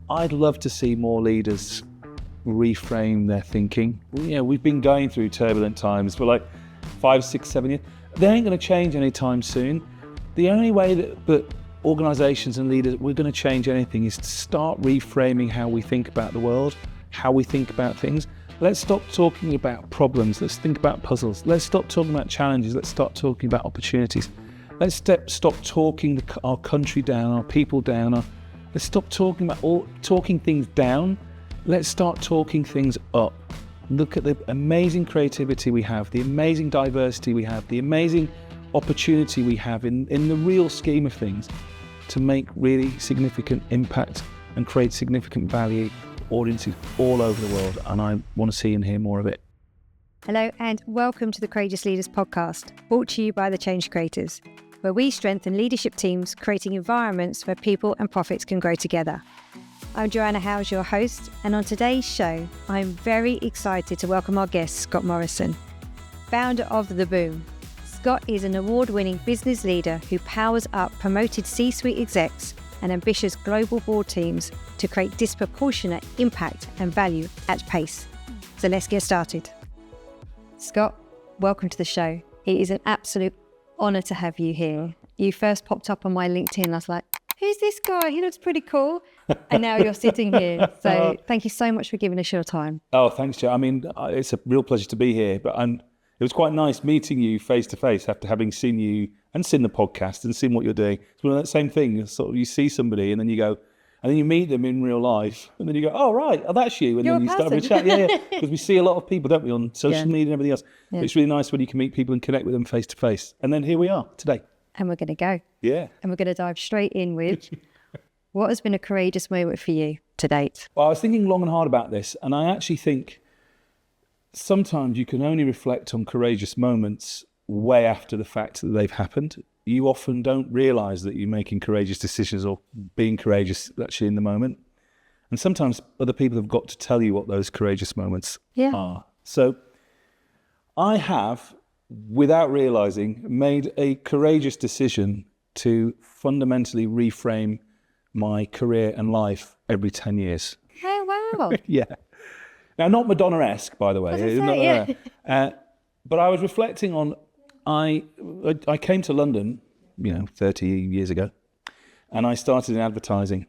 I'd love to see more leaders reframe their thinking. We've been going through turbulent times for like 5, 6, 7 years. They ain't going to change anytime soon. The only way that organizations and leaders, we're going to change anything is to start reframing how we think about the world, how we think about things. Let's stop talking about problems. Let's think about puzzles. Let's stop talking about challenges. Let's start talking about opportunities. Let's stop talking our country down, our people down. Let's stop talking things down. Let's start talking things up. Look at the amazing creativity we have, the amazing diversity we have, the amazing opportunity we have in the real scheme of things to make really significant impact and create significant value audiences all over the world, and I want to see and hear more of it. Hello and welcome to the Courageous Leaders podcast, brought to you by the Change Creators, where we strengthen leadership teams, creating environments where people and profits can grow together. I'm Joanna Howes, your host, and on today's show, I'm very excited to welcome our guest, Scott Morrison, founder of The Boom. Scott is an award-winning business leader who powers up promoted C-suite execs and ambitious global board teams to create disproportionate impact and value at pace. So let's get started. Scott, welcome to the show. It is an absolute honour to have you here. You first popped up on my LinkedIn. I was like, who's this guy? He looks pretty cool. And now you're sitting here. So thank you so much for giving us your time. Oh, thanks, Joe. I mean, it's a real pleasure to be here. But it was quite nice meeting you face to face after having seen you and seen the podcast and seen what you're doing. It's one of that same thing. Sort of you see somebody and then you go, and then you meet them in real life, and then you go, oh, right, that's you. And You're then you start having a chat. Yeah. Because we see a lot of people, don't we, on social media and everything else. Yeah. It's really nice when you can meet people and connect with them face to face. And then here we are today. And we're going to go. Yeah. And we're going to dive straight in with what has been a courageous moment for you to date? Well, I was thinking long and hard about this, and I actually think sometimes you can only reflect on courageous moments way after the fact that they've happened. You often don't realise that you're making courageous decisions or being courageous actually in the moment. And sometimes other people have got to tell you what those courageous moments are. So I have, without realising, made a courageous decision to fundamentally reframe my career and life every 10 years. Oh, wow. Yeah. Now, not Madonna-esque, by the way. But I was reflecting on, I came to London, 30 years ago, and I started in advertising.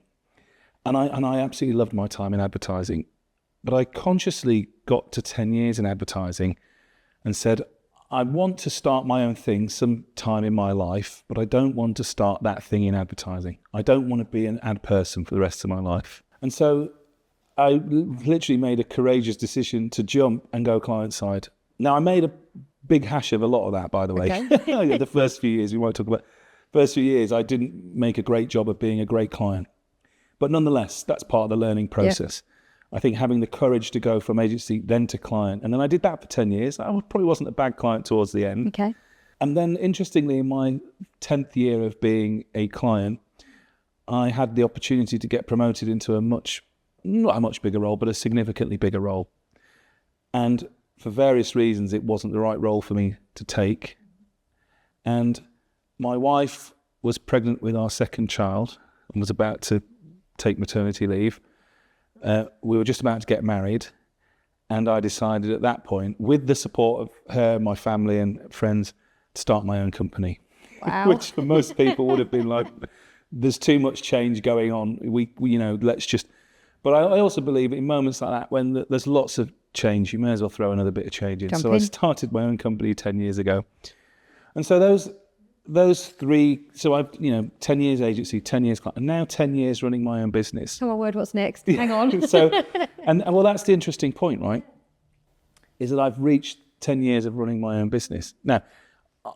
And I absolutely loved my time in advertising. But I consciously got to 10 years in advertising and said, I want to start my own thing sometime in my life, but I don't want to start that thing in advertising. I don't want to be an ad person for the rest of my life. And so I literally made a courageous decision to jump and go client side. Now, I made a big hash of a lot of that, by the way. Okay. The first few years, we won't talk about. First few years, I didn't make a great job of being a great client. But nonetheless, that's part of the learning process. Yeah. I think having the courage to go from agency then to client. And then I did that for 10 years. I probably wasn't a bad client towards the end. Okay. And then interestingly, in my 10th year of being a client, I had the opportunity to get promoted into not a much bigger role, but a significantly bigger role. And for various reasons, it wasn't the right role for me to take. And my wife was pregnant with our second child and was about to take maternity leave. We were just about to get married. And I decided at that point, with the support of her, my family and friends, to start my own company. Wow. Which for most people would have been like, there's too much change going on. We let's just... But I also believe in moments like that, when there's lots of change, you may as well throw another bit of change in. So I started my own company 10 years ago. And so those three, so I've, 10 years agency, 10 years client, and now 10 years running my own business. Oh my word, what's next? Hang on. So, and well, that's the interesting point, right? Is that I've reached 10 years of running my own business. Now,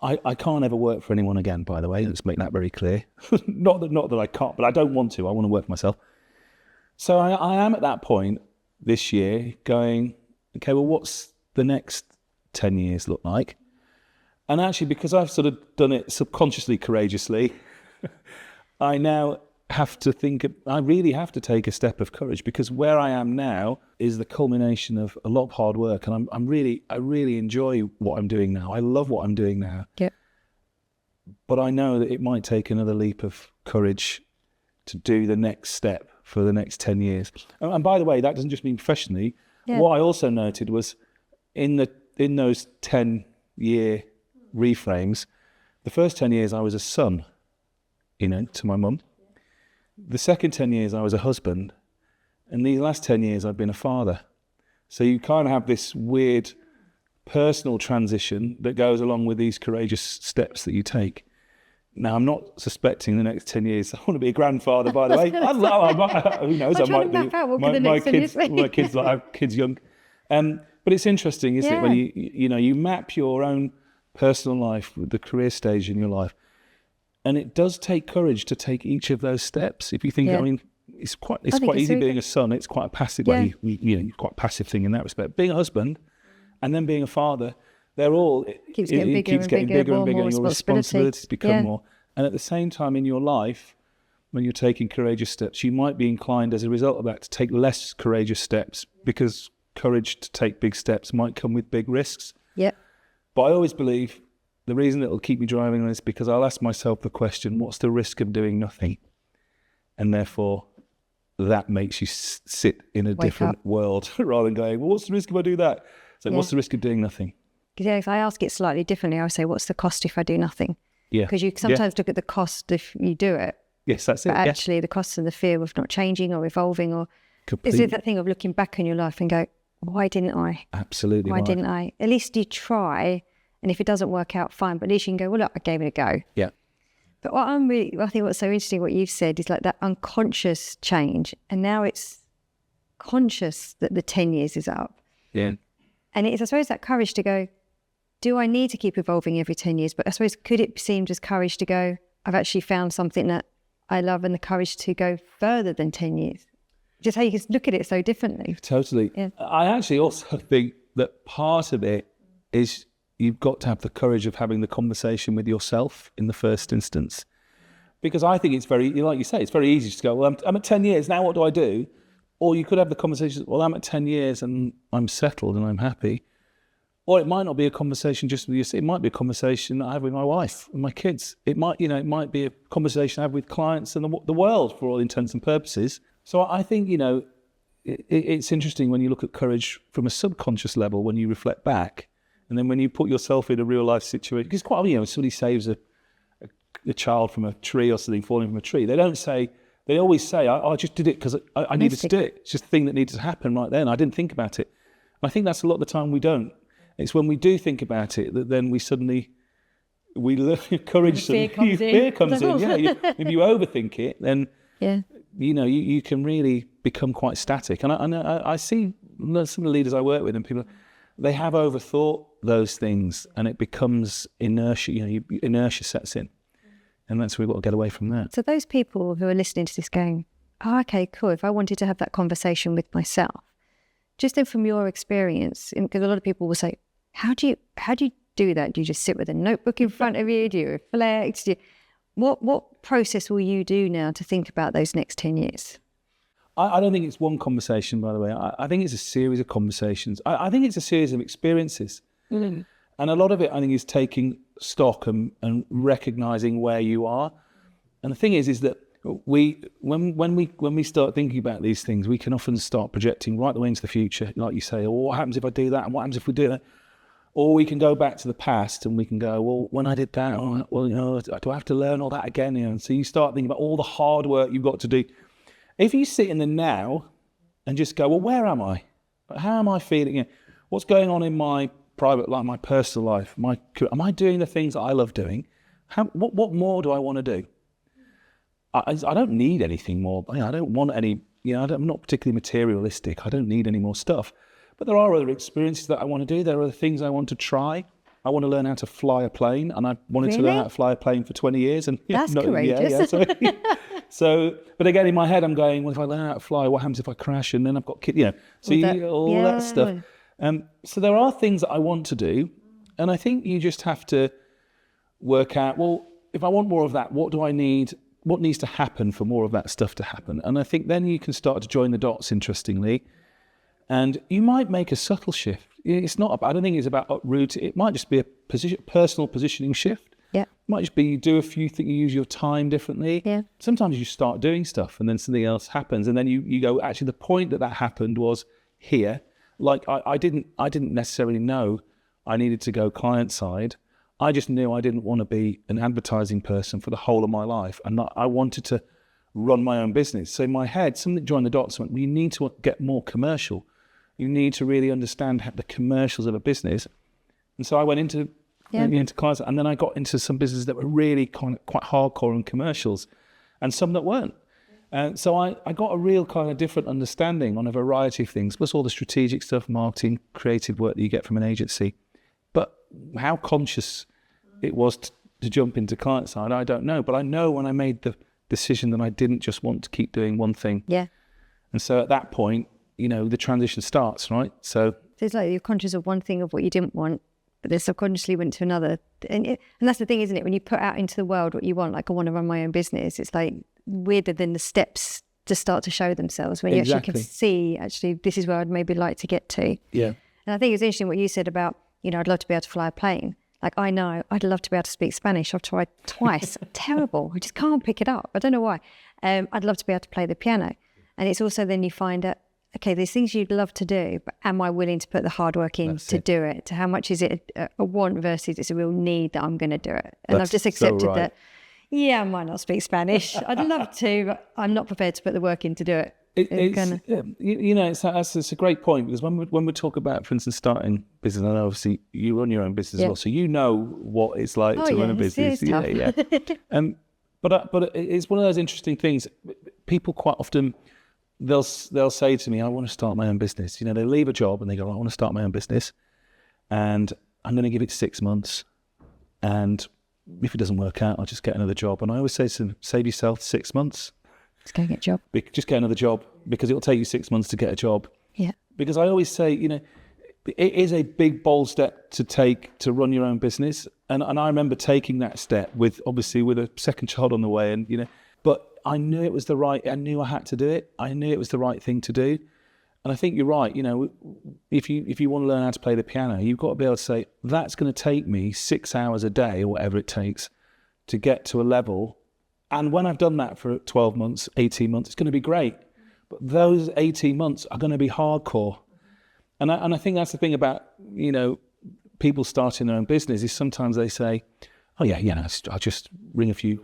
I can't ever work for anyone again, by the way. Let's make that very clear. not that I can't, but I don't want to. I want to work for myself. So I am at that point this year going, okay, well, what's the next 10 years look like? And actually, because I've sort of done it subconsciously, courageously, I now have to I really have to take a step of courage, because where I am now is the culmination of a lot of hard work. And I really enjoy what I'm doing now. I love what I'm doing now. Yep. But I know that it might take another leap of courage to do the next step for the next 10 years. And by the way, that doesn't just mean professionally. Yeah. What I also noted was in those 10-year reframes, the first 10 years I was a son, to my mum. The second 10 years I was a husband. And these last 10 years I've been a father. So you kind of have this weird personal transition that goes along with these courageous steps that you take. Now, I'm not suspecting the next 10 years I want to be a grandfather, by the way. Who knows? I might be. My kids have kids young. But it's interesting, isn't it? When you map your own personal life with the career stage in your life. And it does take courage to take each of those steps. If you think, it's quite easy being a son. It's quite a passive way. Quite a passive thing in that respect. Being a husband and then being a father, they're all keeps getting bigger and bigger. And your responsibilities become more. And at the same time in your life, when you're taking courageous steps, you might be inclined as a result of that to take less courageous steps, because courage to take big steps might come with big risks. Yeah. But I always believe the reason it'll keep me driving on is because I'll ask myself the question, what's the risk of doing nothing? And therefore, that makes you sit in a different world rather than going, well, what's the risk if I do that? So what's the risk of doing nothing? Yeah, if I ask it slightly differently, I would say, what's the cost if I do nothing? Yeah. Because you sometimes look at the cost if you do it. Yes, that's it. But actually, the cost and the fear of not changing or evolving, or is it that thing of looking back in your life and go, why didn't I? Absolutely. Why didn't I? At least you try. And if it doesn't work out, fine. But at least you can go, well, look, I gave it a go. Yeah. But I think what's so interesting, what you've said, is like that unconscious change. And now it's conscious that the 10 years is up. Yeah. And it's, I suppose, that courage to go, do I need to keep evolving every 10 years? But I suppose, could it seem just courage to go, I've actually found something that I love, and the courage to go further than 10 years? Just how you can look at it so differently. Totally. Yeah. I actually also think that part of it is you've got to have the courage of having the conversation with yourself in the first instance. Because I think it's very, like you say, it's very easy to go, well, I'm at 10 years, now what do I do? Or you could have the conversation, well, I'm at 10 years and I'm settled and I'm happy. Or it might not be a conversation just with you. It might be a conversation I have with my wife and my kids. It might be a conversation I have with clients and the world, for all intents and purposes. So I think, it's interesting when you look at courage from a subconscious level, when you reflect back, and then when you put yourself in a real life situation. Because quite, somebody saves a child from a tree or something falling from a tree. They always say, I just did it because I needed to do it. It's just a thing that needed to happen right then. I didn't think about it. And I think that's a lot of the time we don't. It's when we do think about it that then we learn courage. Fear comes in. Yeah. If you overthink it, then you can really become quite static. And I see some of the leaders I work with, and people, they have overthought those things, and it becomes inertia. Inertia sets in, and that's where we've got to get away from that. So those people who are listening to this going, oh, okay, cool. If I wanted to have that conversation with myself, just then from your experience, because a lot of people will say, how do you do that? Do you just sit with a notebook in front of you? Do you reflect? What process will you do now to think about those next 10 years? I don't think it's one conversation, by the way. I think it's a series of conversations. I think it's a series of experiences. Mm. And a lot of it, I think, is taking stock and recognizing where you are. And the thing is that when we start thinking about these things, we can often start projecting right the way into the future, like you say, what happens if I do that? And what happens if we do that? Or we can go back to the past and we can go, well, when I did that, do I have to learn all that again? And so you start thinking about all the hard work you've got to do. If you sit in the now and just go, well, where am I? How am I feeling? What's going on in my private life, my personal life? Am I doing the things that I love doing? What more do I want to do? I don't need anything more. I don't want any, I'm not particularly materialistic. I don't need any more stuff. But there are other experiences that I want to do. There are other things I want to try. I want to learn how to fly a plane, and I wanted to learn how to fly a plane for 20 years. And that's courageous. So, but again, in my head, I'm going, well, if I learn how to fly, what happens if I crash? And then I've got kids, that stuff. So there are things that I want to do. And I think you just have to work out, well, if I want more of that, what do I need? What needs to happen for more of that stuff to happen? And I think then you can start to join the dots, interestingly. And you might make a subtle shift. It's not. I don't think it's about uproot. It might just be a personal positioning shift. Yeah. might just be you do a few things, you use your time differently. Yeah. Sometimes you start doing stuff and then something else happens, and then you go, actually the point that happened was here. Like I didn't necessarily know I needed to go client side. I just knew I didn't want to be an advertising person for the whole of my life, and I wanted to run my own business. So in my head, something joined the dots. Went, well, you need to get more commercial. You need to really understand the commercials of a business. And so I went into clients, and then I got into some businesses that were really quite hardcore in commercials, and some that weren't. And so I got a real kind of different understanding on a variety of things, plus all the strategic stuff, marketing, creative work that you get from an agency. But how conscious it was to jump into client side, I don't know. But I know when I made the decision that I didn't just want to keep doing one thing. Yeah. And so at that point, the transition starts, right? So it's like you're conscious of one thing of what you didn't want, but then subconsciously went to another. And that's the thing, isn't it? When you put out into the world what you want, like I want to run my own business, it's like weirder than the steps to start to show themselves when you actually can see, actually, this is where I'd maybe like to get to. Yeah. And I think it's interesting what you said about, I'd love to be able to fly a plane. Like, I know I'd love to be able to speak Spanish. I've tried twice. Terrible. I just can't pick it up. I don't know why. I'd love to be able to play the piano. And it's also then you find that, okay, there's things you'd love to do, but am I willing to put the hard work in do it? To how much is it a want versus it's a real need that I'm going to do it? And I've just accepted that, I might not speak Spanish. I'd love to, but I'm not prepared to put the work in to do it. It's a great point, because when we talk about, for instance, starting business, and obviously you run your own business as well, so you know what it's like to run a business. But it's one of those interesting things. People quite often they'll say to me, "I want to start my own business." They leave a job and they go, "I want to start my own business, and I'm going to give it 6 months, and if it doesn't work out, I'll just get another job." And I always say to them, save yourself 6 months. Just go get a job. Just get another job, because it'll take you 6 months to get a job. Yeah. Because I always say, it is a big, bold step to take to run your own business. And I remember taking that step with a second child on the way. And, but I knew it was I knew I had to do it. I knew it was the right thing to do. And I think you're right. If you want to learn how to play the piano, you've got to be able to say, that's going to take me 6 hours a day or whatever it takes to get to a level. And when I've done that for 12 months, 18 months, it's going to be great. But those 18 months are going to be hardcore. And I think that's the thing about, people starting their own business, is sometimes they say, oh yeah, I'll just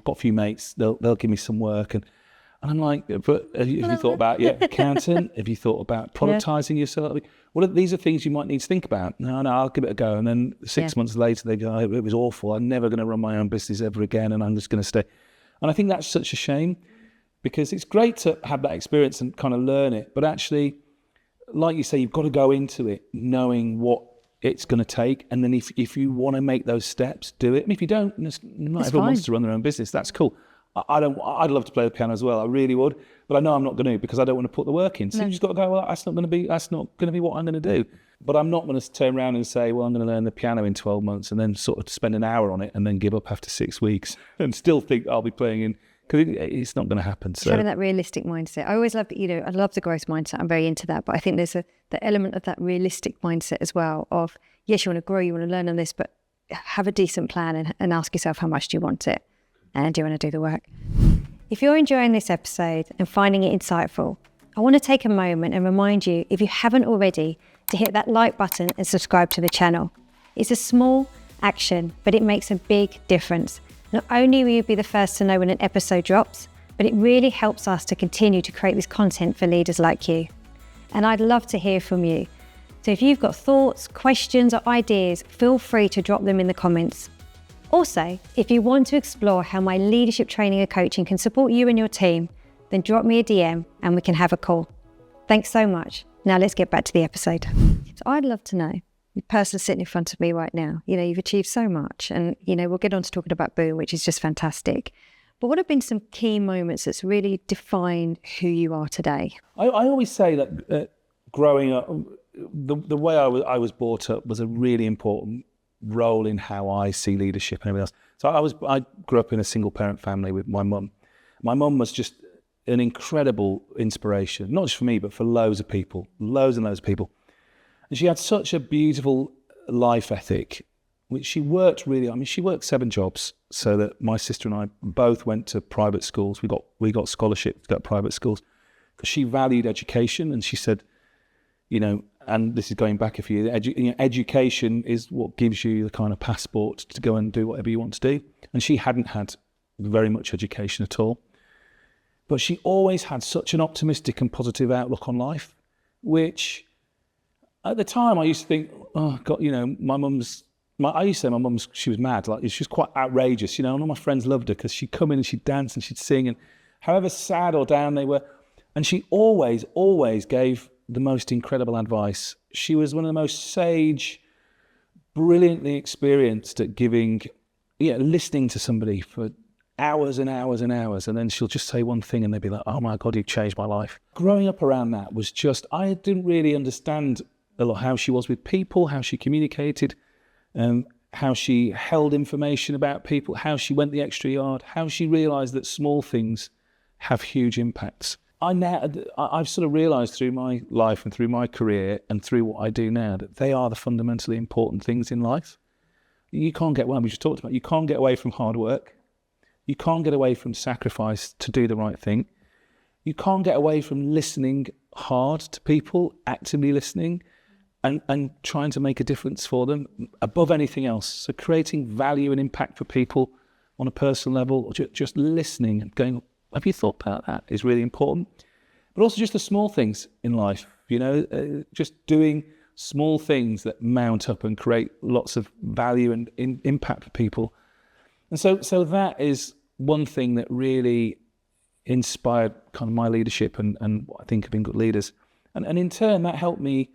got a few mates, they'll give me some work. And I'm like, but have you thought about your accountant? Have you thought about productizing yourself? Well, these are things you might need to think about. No, I'll give it a go. And then 6 months later, they go, it was awful. I'm never going to run my own business ever again, and I'm just going to stay. And I think that's such a shame, because it's great to have that experience and kind of learn it. But actually, like you say, you've got to go into it knowing what it's going to take. And then if you want to make those steps, do it. And if you don't, not everyone wants to run their own business. That's cool. I'd love to play the piano as well. I really would. But I know I'm not going to, because I don't want to put the work in. So you just got to go, well, that's not going to be what I'm going to do. But I'm not going to turn around and say, well, I'm going to learn the piano in 12 months and then sort of spend an hour on it and then give up after 6 weeks and still think I'll be playing in, because it's not going to happen. So having that realistic mindset. I always love, I love the growth mindset. I'm very into that. But I think there's the element of that realistic mindset as well of, yes, you want to grow, you want to learn on this, but have a decent plan and ask yourself, how much do you want it? And do you want to do the work? If you're enjoying this episode and finding it insightful, I want to take a moment and remind you, if you haven't already, to hit that like button and subscribe to the channel. It's a small action, but it makes a big difference. Not only will you be the first to know when an episode drops, but it really helps us to continue to create this content for leaders like you. And I'd love to hear from you. So if you've got thoughts, questions, or ideas, feel free to drop them in the comments. Also, if you want to explore how my leadership training and coaching can support you and your team, then drop me a DM and we can have a call. Thanks so much. Now let's get back to the episode. So I'd love to know, the person sitting in front of me right now, you've achieved so much, and, we'll get on to talking about Boom, which is just fantastic. But what have been some key moments that's really defined who you are today? I always say that growing up, the way I was brought up was a really important role in how I see leadership and everything else. So I grew up in a single parent family with my mum. My mum was just an incredible inspiration, not just for me, but for loads and loads of people. And she had such a beautiful life ethic. which she worked really. I mean, she worked 7 jobs so that my sister and I both went to private schools. We got scholarships to go to private schools because she valued education, and she said, you know, and this is going back a few years, education is what gives you the kind of passport to go and do whatever you want to do. And she hadn't had very much education at all. But she always had such an optimistic and positive outlook on life, which at the time I used to think, oh God, you know, I used to say my mum's, she was mad. Like, she was quite outrageous, you know, and all my friends loved her because she'd come in and she'd dance and she'd sing, and however sad or down they were. And she always gave the most incredible advice. She was one of the most sage, brilliantly experienced at listening to somebody for hours and hours and hours, and then she'll just say one thing and they'd be like, oh my God, you've changed my life. Growing up around that was just, I didn't really understand a lot how she was with people, how she communicated, how she held information about people, how she went the extra yard, how she realised that small things have huge impacts. I've sort of realised through my life and through my career and through what I do now that they are the fundamentally important things in life. You can't get, well, we just talked about, you can't get away from hard work. You can't get away from sacrifice to do the right thing. You can't get away from listening hard to people, actively listening and trying to make a difference for them above anything else. So creating value and impact for people on a personal level, or just listening and going, have you thought about that, is really important. But also just the small things in life, you know, just doing small things that mount up and create lots of value and impact for people. And so that is one thing that really inspired kind of my leadership and what I think of being good leaders. And in turn, that helped me.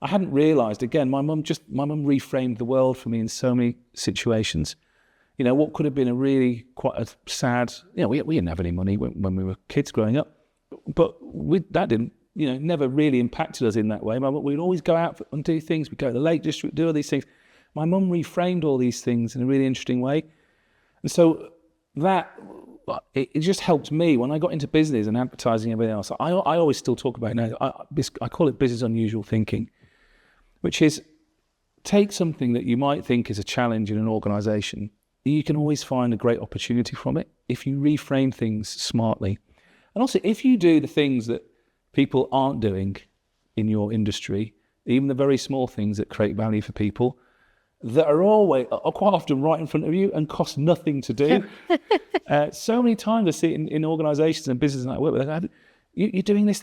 I hadn't realised, again, my mum reframed the world for me in so many situations. You know, what could have been a really quite a sad, you know, we didn't have any money when we were kids growing up, but that didn't, you know, never really impacted us in that way. We'd always go out and do things. We'd go to the Lake District, do all these things. My mum reframed all these things in a really interesting way. And so it just helped me when I got into business and advertising and everything else. I always still talk about it now. I call it business unusual thinking, which is take something that you might think is a challenge in an organization. You can always find a great opportunity from it if you reframe things smartly. And also, if you do the things that people aren't doing in your industry, even the very small things that create value for people, that are quite often right in front of you and cost nothing to do. So many times I see it in organisations and businesses that I work with, you're doing this,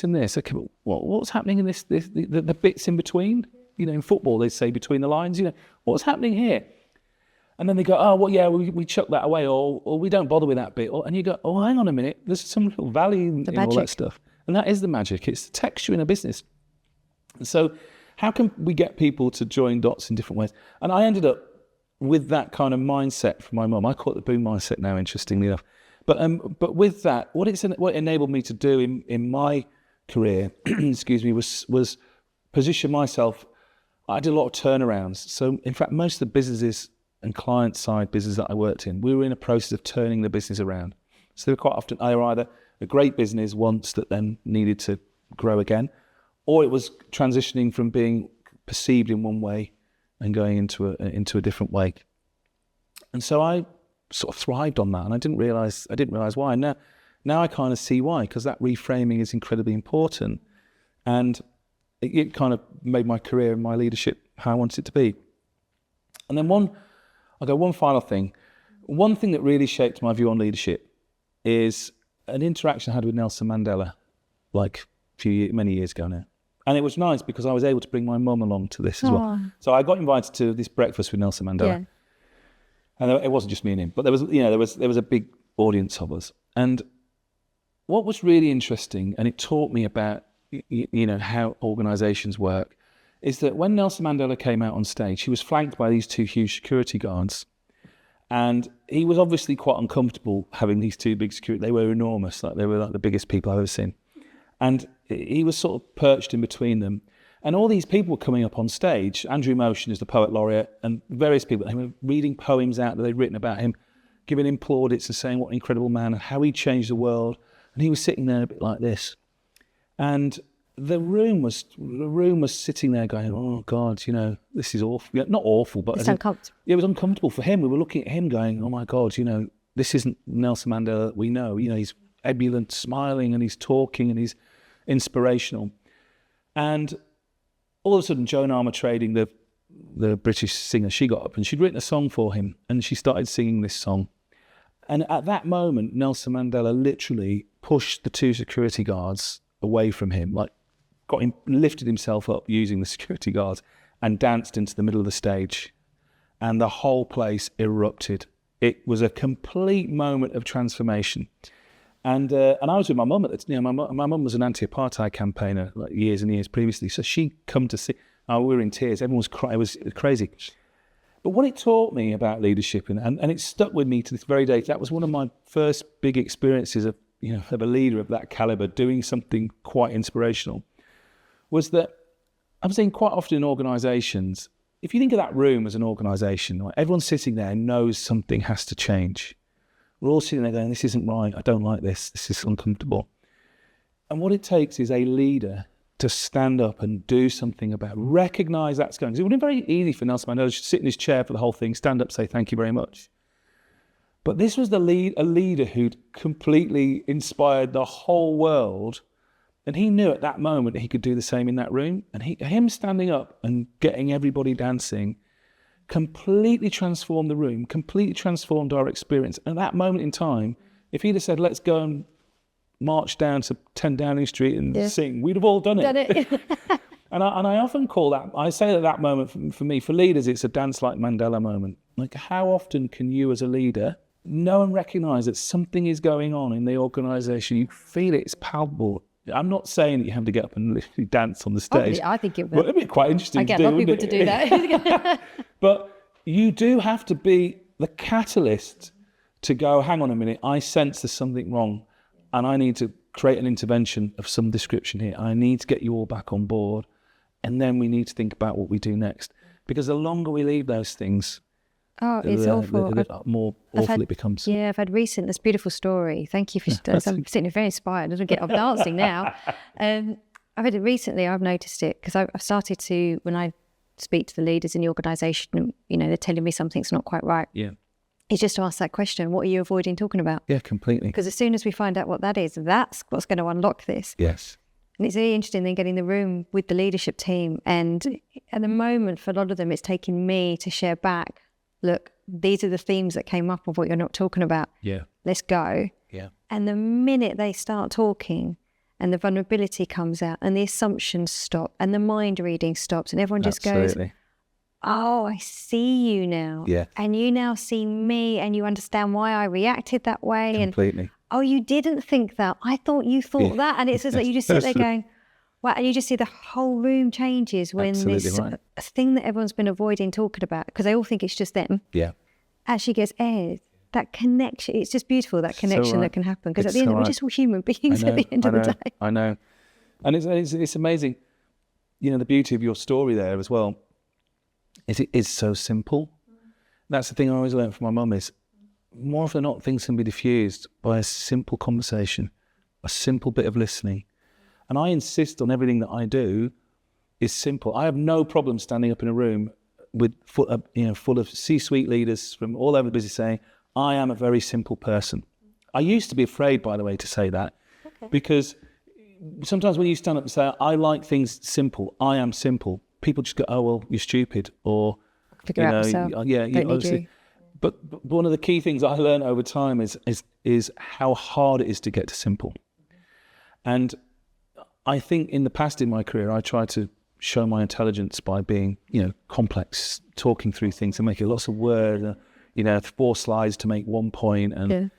and this. Okay, but what's happening in the bits in between? You know, in football, they say between the lines, you know, what's happening here? And then they go, oh, well, yeah, we chuck that away, or we don't bother with that bit. And you go, oh, hang on a minute, there's some real value in all that stuff. And that is the magic. It's the texture in a business. And so how can we get people to join dots in different ways? And I ended up with that kind of mindset from my mum. I call it the boom mindset now, interestingly enough. But with that, what it enabled me to do in my career, excuse me, was position myself. I did a lot of turnarounds. So in fact, most of the businesses and client side business that I worked in, we were in a process of turning the business around. So they were quite often either a great business once that then needed to grow again, or it was transitioning from being perceived in one way and going into a different way. And so I sort of thrived on that, and I didn't realize why. Now I kind of see why, because that reframing is incredibly important, and it kind of made my career and my leadership how I wanted it to be. And then one final thing. One thing that really shaped my view on leadership is an interaction I had with Nelson Mandela, like many years ago now. And it was nice because I was able to bring my mum along to this as well. So I got invited to this breakfast with Nelson Mandela. Yeah. And it wasn't just me and him, but there was a big audience of us. And what was really interesting, and it taught me about how organizations work, is that when Nelson Mandela came out on stage, he was flanked by these 2 huge security guards. And he was obviously quite uncomfortable having these 2 big security. They were enormous, they were the biggest people I've ever seen. And he was sort of perched in between them. And all these people were coming up on stage. Andrew Motion is the poet laureate, and various people, they were reading poems out that they'd written about him, giving him plaudits and saying what an incredible man and how he changed the world. And he was sitting there a bit like this. And the room was sitting there going, oh God, this is awful. Yeah, not awful, but It's uncomfortable. It was uncomfortable for him. We were looking at him going, oh my God, this isn't Nelson Mandela that we know. He's ebullient, smiling, and he's talking, and he's inspirational. And all of a sudden, Joan Armatrading, the British singer, she got up and she'd written a song for him, and she started singing this song. And at that moment, Nelson Mandela literally pushed the 2 security guards away from him, like lifted himself up using the security guards and danced into the middle of the stage. And the whole place erupted. It was a complete moment of transformation. And I was with my mum at the time. My mum was an anti-apartheid campaigner like years and years previously. So she come to see. We were in tears. Everyone was crying. It was crazy. But what it taught me about leadership, and it stuck with me to this very day. That was one of my first big experiences of a leader of that caliber doing something quite inspirational. Was that I'm saying quite often in organisations, if you think of that room as an organisation, right, everyone's sitting there and knows something has to change. We're all sitting there going, this isn't right, I don't like this is uncomfortable. And what it takes is a leader to stand up and do something about it, recognise that's going. Because it would have been very easy for Nelson Mandela to sit in his chair for the whole thing, stand up, say thank you very much. But this was a leader who'd completely inspired the whole world. And he knew at that moment that he could do the same in that room. And him standing up and getting everybody dancing completely transformed the room, completely transformed our experience. And at that moment in time, if he'd have said, let's go and march down to 10 Downing Street and sing, we'd have all done it. And I often call that, I say that moment for me, for leaders, it's a dance like Mandela moment. Like, how often can you as a leader know and recognise that something is going on in the organisation? You feel it, it's palpable. I'm not saying that you have to get up and literally dance on the stage. I think it would. Well, it'd be quite interesting to do. I get a lot of people to do that. But you do have to be the catalyst to go, hang on a minute, I sense there's something wrong and I need to create an intervention of some description here. I need to get you all back on board, and then we need to think about what we do next. Because the longer we leave those things, it's awful. The more awful it becomes. Yeah, I've had this beautiful story. Thank you for I'm sitting very inspired. I don't get off dancing now. I've had it recently. I've noticed it because I've started to, when I speak to the leaders in the organisation, they're telling me something's not quite right. Yeah. It's just to ask that question, what are you avoiding talking about? Yeah, completely. Because as soon as we find out what that is, that's what's going to unlock this. Yes. And it's really interesting then getting the room with the leadership team. And at the moment, for a lot of them, it's taking me to share back, look, these are the themes that came up of what you're not talking about. Yeah. Let's go. Yeah. And the minute they start talking and the vulnerability comes out and the assumptions stop and the mind reading stops and everyone just goes, oh, I see you now. Yeah. And you now see me and you understand why I reacted that way. Completely. And, oh, you didn't think that. I thought you thought that. And it's just like you just sit there going, wow. And you just see the whole room changes when this a thing that everyone's been avoiding talking about, because they all think it's just them, actually gets aired. That connection, it's just beautiful, that connection that can happen. Because at the end, we're just all human beings at the end of the day. I know. And it's amazing, the beauty of your story there as well. It is so simple. That's the thing I always learned from my mum is, more often than not, things can be diffused by a simple conversation, a simple bit of listening. And I insist on everything that I do is simple. I have no problem standing up in a room full of C-suite leaders from all over the business saying, I am a very simple person. I used to be afraid, by the way, to say that, because sometimes when you stand up and say, I like things simple, I am simple, people just go, oh, well, you're stupid, or figure out yourself. Obviously. But one of the key things I learned over time is how hard it is to get to simple. And I think in the past in my career, I tried to show my intelligence by being, complex, talking through things and making lots of words, 4 slides to make one point. And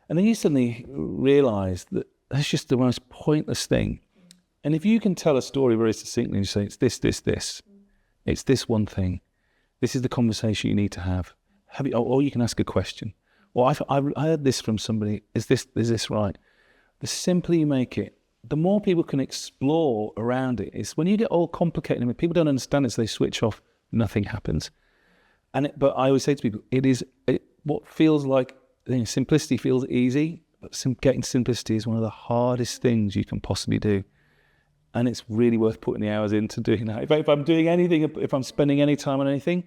then you suddenly realise that that's just the most pointless thing. And if you can tell a story very succinctly and say, it's this, it's this one thing, this is the conversation you need to have. Or you can ask a question. Or I heard this from somebody, is this right? The simpler you make it, the more people can explore around it. It's when you get all complicated, and people don't understand it, so they switch off, nothing happens. But I always say to people, what feels like, simplicity feels easy, but getting simplicity is one of the hardest things you can possibly do. and it's really worth putting the hours into doing that. If I'm doing anything, if I'm spending any time on anything,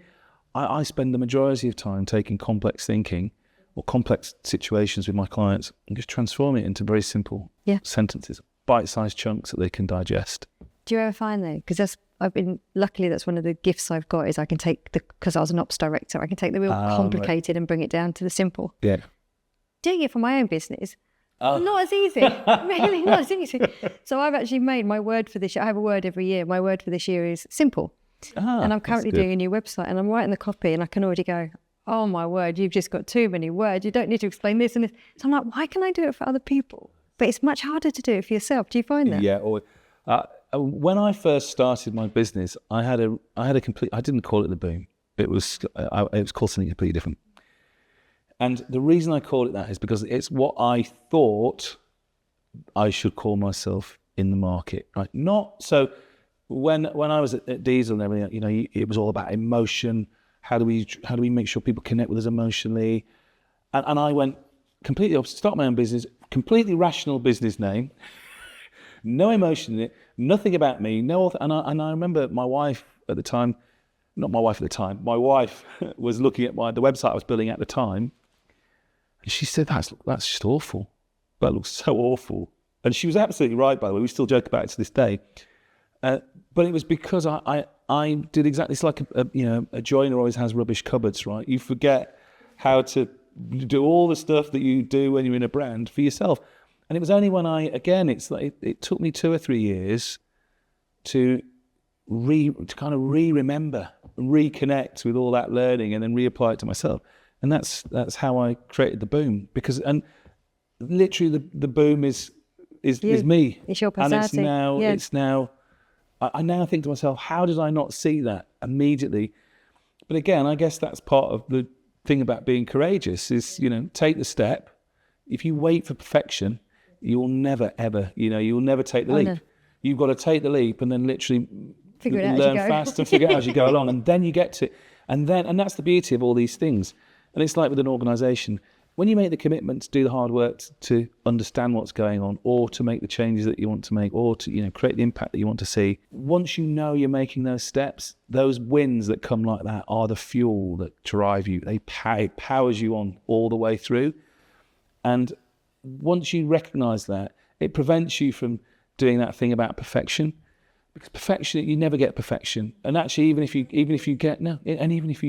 I spend the majority of time taking complex thinking or complex situations with my clients and just transform it into very simple sentences, bite-sized chunks that they can digest. Do you ever find though, because luckily that's one of the gifts I've got, is I can take because I was an ops director, I can take the real complicated and bring it down to the simple. Yeah. Doing it for my own business, not as easy, really not as easy. So I've actually made my word for this year. I have a word every year. My word for this year is simple. And I'm currently doing a new website, and I'm writing the copy, and I can already go, oh my word, you've just got too many words. You don't need to explain this and this. So I'm like, why can I do it for other people? But it's much harder to do it for yourself. Do you find that? Yeah. When I first started my business, I had a complete. I didn't call it the boom. It was called something completely different. And the reason I called it that is because it's what I thought I should call myself in the market, right? Not so. When I was at Diesel and everything, it was all about emotion. How do we make sure people connect with us emotionally? And I went completely opposite. Start my own business, completely rational business name, no emotion in it, nothing about me, and I remember my wife at the time, not my wife at the time, my wife was looking at the website I was building at the time, and she said, "That's just awful. That looks so awful." And she was absolutely right, by the way. We still joke about it to this day. But it was because I did exactly, it's like a joiner always has rubbish cupboards, right? You forget how to do all the stuff that you do when you're in a brand for yourself. And it was only when it took me 2 or 3 years to kind of remember, reconnect with all that learning, and then reapply it to myself. And that's how I created the boom. And literally the boom is me. It's your personality. And it's now. I now think to myself, how did I not see that immediately? But again, I guess that's part of the thing about being courageous is, take the step. If you wait for perfection, you'll never, ever, you'll never take the leap. No. You've got to take the leap and then literally learn fast and figure it out as you go along. And then you get to it. And that's the beauty of all these things. And it's like with an organization. When you make the commitment to do the hard work to understand what's going on, or to make the changes that you want to make, or to create the impact that you want to see, once you know you're making those steps, those wins that come like that are the fuel that drive you. It powers you on all the way through. And once you recognize that, it prevents you from doing that thing about perfection. Because perfection, you never get perfection. And actually, even if you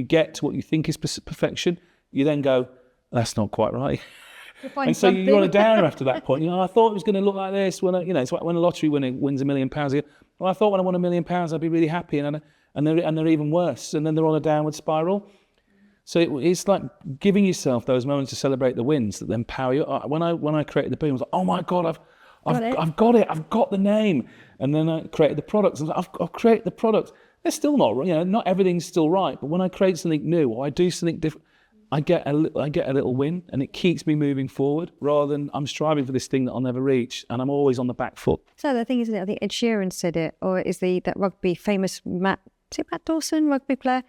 get to what you think is perfection, you then go, that's not quite right. And so you're on a downer after that point. I thought it was going to look like this when it's like when a lottery winner wins £1 million. Well, I thought when I won £1 million, I'd be really happy, and they're even worse. And then they're on a downward spiral. So it's like giving yourself those moments to celebrate the wins that then power you. When I created the boom, I was like, oh my God, I've got it. I've got the name. And then I created the products. And I've created the product. They're still not, not everything's still right. But when I create something new or I do something different, I get a little win, and it keeps me moving forward rather than I'm striving for this thing that I'll never reach, and I'm always on the back foot. So the thing is, I think Ed Sheeran said it, or is that rugby famous Matt Dawson, rugby player?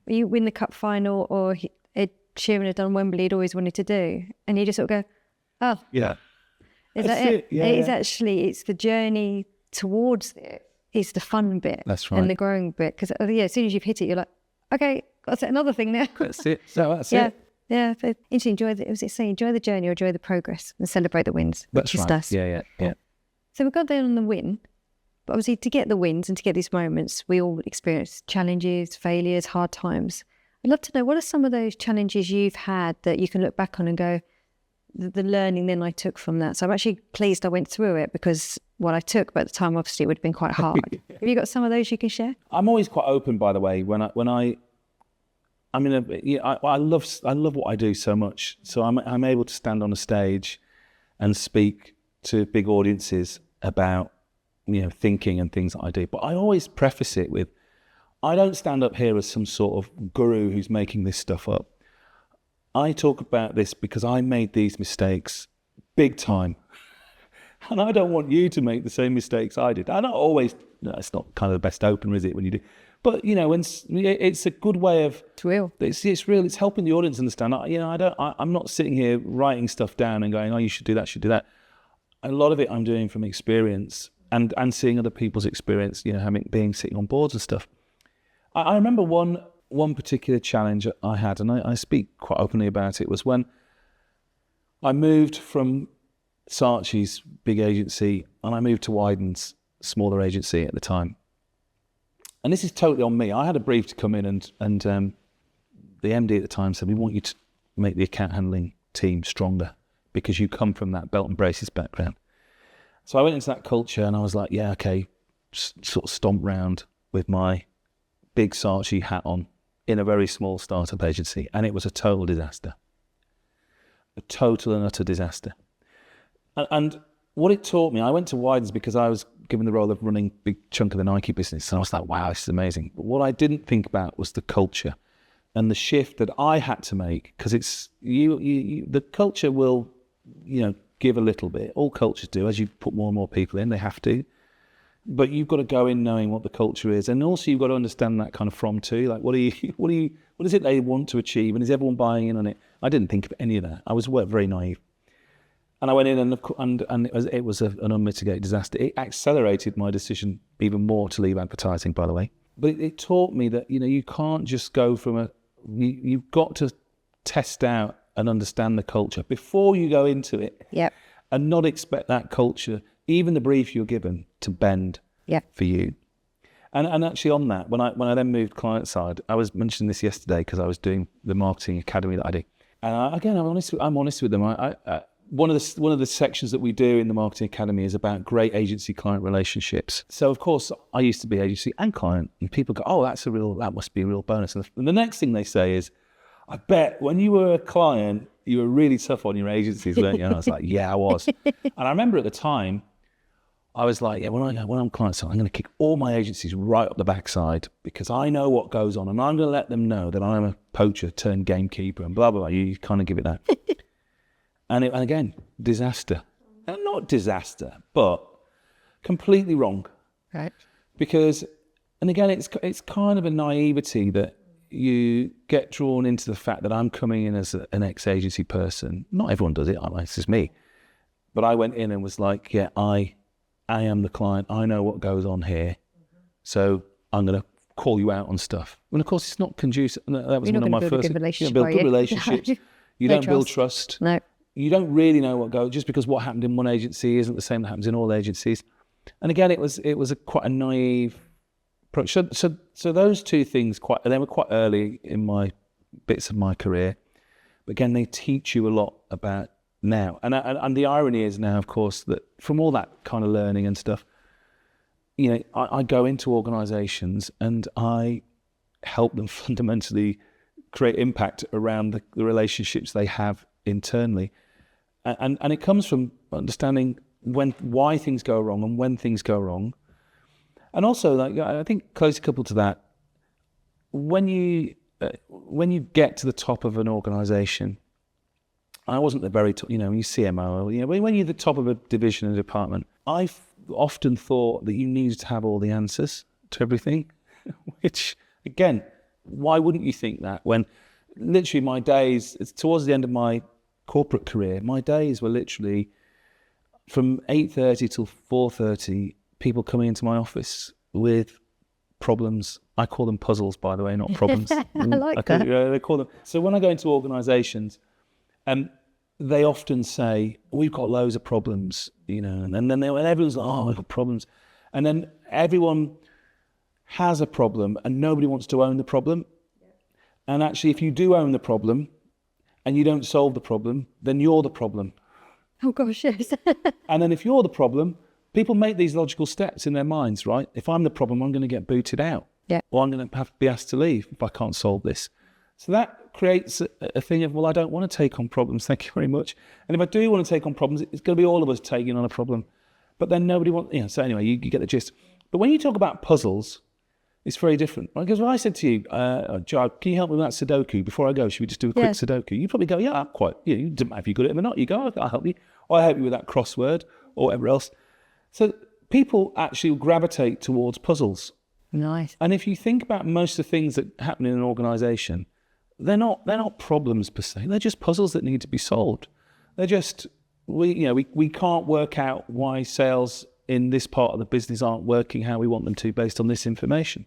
You win the cup final, or Ed Sheeran had done Wembley, he'd always wanted to do, and you just sort of go, oh, yeah, is that it? Yeah, it is actually, it's the journey towards it. It's the fun bit. That's right. And the growing bit, because as soon as you've hit it, you're like, okay, got to set another thing now. That's it. So that's it. Yeah. Interesting. Enjoy the journey or enjoy the progress and celebrate the wins. That's right. Us. Yeah. So we got there on the win, but obviously to get the wins and to get these moments, we all experience challenges, failures, hard times. I'd love to know, what are some of those challenges you've had that you can look back on and go, the learning then I took from that. So I'm actually pleased I went through it, because what I took, but at the time obviously it would have been quite hard. Have you got some of those you can share? I'm always quite open, by the way, I love what I do so much. So I'm able to stand on a stage and speak to big audiences about thinking and things that I do. But I always preface it with, I don't stand up here as some sort of guru who's making this stuff up. I talk about this because I made these mistakes big time. And I don't want you to make the same mistakes I did. I don't always, it's not kind of the best opener, is it, when you do? But, when it's a good way of... It's real. It's real. It's helping the audience understand. I'm not sitting here writing stuff down and going, oh, you should do that. A lot of it I'm doing from experience. and seeing other people's experience, being sitting on boards and stuff. I remember one particular challenge I had, and I speak quite openly about it, was when I moved from Saatchi's big agency and I moved to Wyden's smaller agency at the time. And this is totally on me. I had a brief to come in and the MD at the time said, we want you to make the account handling team stronger because you come from that belt and braces background. So I went into that culture and I was like, yeah, okay, sort of stomp round with my big Saatchi hat on in a very small startup agency. And it was a total disaster. A total and utter disaster. And what it taught me, I went to Wyden's because I was given the role of running a big chunk of the Nike business. And I was like, wow, this is amazing. But what I didn't think about was the culture and the shift that I had to make, because it's the culture will, give a little bit. All cultures do. As you put more and more people in, they have to. But you've got to go in knowing what the culture is, and also you've got to understand that kind of from too. Like, what is it they want to achieve, and is everyone buying in on it? I didn't think of any of that. I was very naive, and I went in, and it was an unmitigated disaster. It accelerated my decision even more to leave advertising, by the way. But it taught me that you can't just go from you've got to test out and understand the culture before you go into it. Yep. And not expect that culture, even the brief you're given, to bend for you. And actually on that, when I then moved client side, I was mentioning this yesterday because I was doing the marketing academy that I do. And I'm honest with them. One of the sections that we do in the marketing academy is about great agency client relationships. So of course I used to be agency and client, and people go, oh, that must be a real bonus. And the next thing they say is, I bet when you were a client, you were really tough on your agencies, weren't you? And I was like, yeah, I was. And I remember at the time, I was like, yeah, when I'm client side, I'm going to kick all my agencies right up the backside because I know what goes on, and I'm going to let them know that I'm a poacher turned gamekeeper and blah, blah, blah. You kind of give it that. and again, disaster. And not disaster, but completely wrong. Right. Because, and again, it's kind of a naivety that you get drawn into the fact that I'm coming in as an ex-agency person. Not everyone does it. It's just me. But I went in and was like, yeah, I am the client. I know what goes on here. So I'm going to call you out on stuff. And of course, it's not conducive. That was one of my first. Build good relationships. You don't build trust. No. You don't really know what goes, just because what happened in one agency isn't the same that happens in all agencies. And again, it was quite a naive approach. So those two things they were quite early in my bits of my career. But again, they teach you a lot about now. And the irony is now, of course, that from all that kind of learning and stuff, I go into organizations and I help them fundamentally create impact around the relationships they have internally. And it comes from understanding why things go wrong and when things go wrong. And also, I think closely coupled to that, when you get to the top of an organization, I wasn't the very top, when you CMO, when you're the top of a division and department, I've often thought that you needed to have all the answers to everything, which, again, why wouldn't you think that when literally my days, towards the end of my corporate career, my days were literally from 8:30 till 4:30, people coming into my office with problems. I call them puzzles, by the way, not problems. I like that. They call them. So when I go into organizations, they often say, we've got loads of problems, and then everyone's like, oh, I've got problems. And then everyone has a problem and nobody wants to own the problem. And actually, if you do own the problem and you don't solve the problem, then you're the problem. Oh, gosh, yes. And then if you're the problem, people make these logical steps in their minds, right? If I'm the problem, I'm going to get booted out. Yeah. Or I'm going to have to be asked to leave if I can't solve this. So that creates a thing of, well, I don't want to take on problems, thank you very much. And if I do want to take on problems, it's going to be all of us taking on a problem. But then nobody wants, so anyway, you get the gist. But when you talk about puzzles, it's very different. Right? Because if I said to you, Joe, can you help me with that Sudoku before I go? Should we just do a quick Sudoku? You'd probably go, yeah, I'm quite, it doesn't matter if you're good at it or not. You go, I'll help you. Or I'll help you with that crossword or whatever else. So people actually gravitate towards puzzles. Nice. And if you think about most of the things that happen in an organization, they're not problems per se. They're just puzzles that need to be solved. They're just, we can't work out why sales in this part of the business aren't working how we want them to based on this information.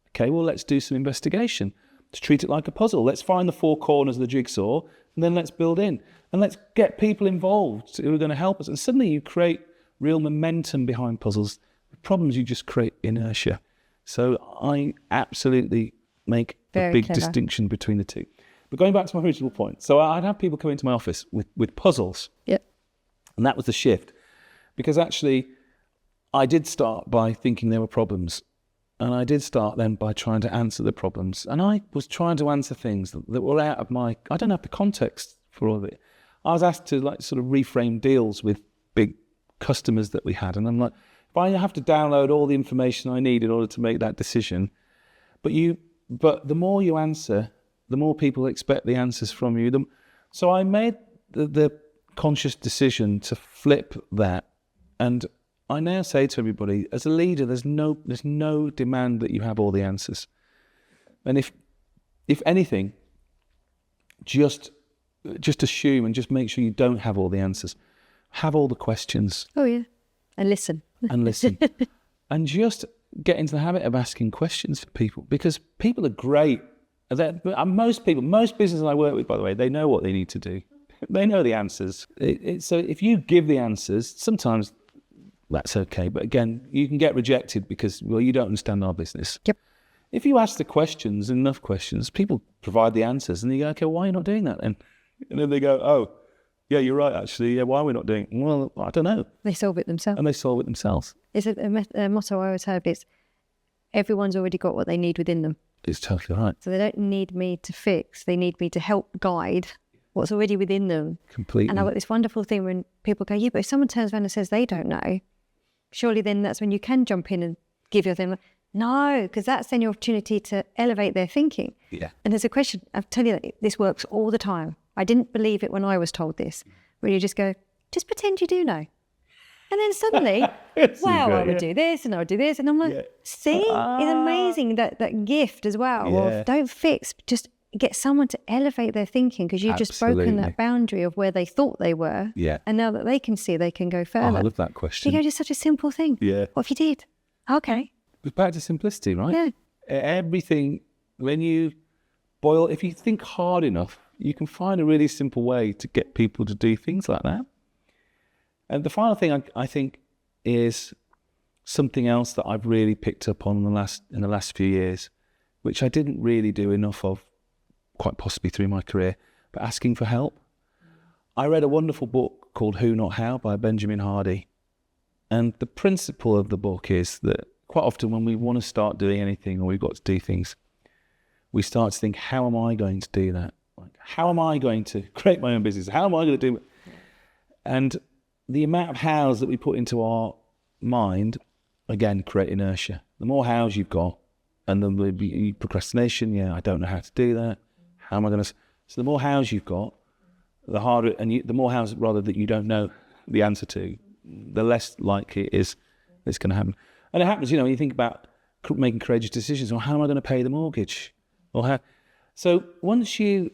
Okay, well, let's do some investigation. Let's treat it like a puzzle. Let's find the 4 corners of the jigsaw, and then let's build in. And let's get people involved who are going to help us. And suddenly you create real momentum behind puzzles. The problems, you just create inertia. So I absolutely make a big distinction between the two. But going back to my original point, so I'd have people come into my office with puzzles. Yep. And that was the shift. Because actually, I did start by thinking there were problems. And I did start then by trying to answer the problems. And I was trying to answer things that were out of I don't have the context for all of it. I was asked to like sort of reframe deals with big customers that we had. And I'm like, if I have to download all the information I need in order to make that decision, but the more you answer, the more people expect the answers from you. So I made the conscious decision to flip that. And I now say to everybody, as a leader, there's no demand that you have all the answers. And if anything, just assume and just make sure you don't have all the answers. Have all the questions. Oh yeah, and listen. And just get into the habit of asking questions for people, because people are great. Most businesses I work with, by the way, they know what they need to do. They know the answers. So if you give the answers, sometimes that's okay. But again, you can get rejected because, well, you don't understand our business. Yep. If you ask the questions, enough questions, people provide the answers, and you go, okay, why are you not doing that? And then they go, oh, yeah, you're right, actually. Yeah, why are we not doing it? Well, I don't know. They solve it themselves. And they solve it themselves. It's a motto I always heard. It's everyone's already got what they need within them. It's totally right. So they don't need me to fix. They need me to help guide what's already within them. Completely. And I've got this wonderful thing when people go, yeah, but if someone turns around and says they don't know, surely then that's when you can jump in and give your thing. No, because that's then your opportunity to elevate their thinking. Yeah. And there's a question, I'll tell you that this works all the time. I didn't believe it when I was told this, where you just go, just pretend you do know. And then suddenly, wow, I would do this and I would do this. And I'm like, see, it's amazing that gift as well. Of don't fix, just get someone to elevate their thinking, because you've just broken that boundary of where they thought they were. Yeah. And now that they can see, they can go further. Oh, I love that question. You go, just such a simple thing. Yeah. What if you did? Okay. It's back to simplicity, right? Yeah. Everything, when you if you think hard enough, you can find a really simple way to get people to do things like that. And the final thing I think is something else that I've really picked up on in the last few years, which I didn't really do enough of, quite possibly through my career, but asking for help. I read a wonderful book called Who Not How by Benjamin Hardy. And the principle of the book is that quite often when we want to start doing anything or we've got to do things, we start to think, how am I going to do that? Like, how am I going to create my own business? How am I going to do it? And the amount of hows that we put into our mind, again, create inertia. The more hows you've got, and then there'll be procrastination. Yeah, I don't know how to do that. How am I going to? So the more hows you've got, the harder, and the more hows rather that you don't know the answer to, the less likely it is it's going to happen. And it happens, when you think about making courageous decisions, or how am I going to pay the mortgage? So once you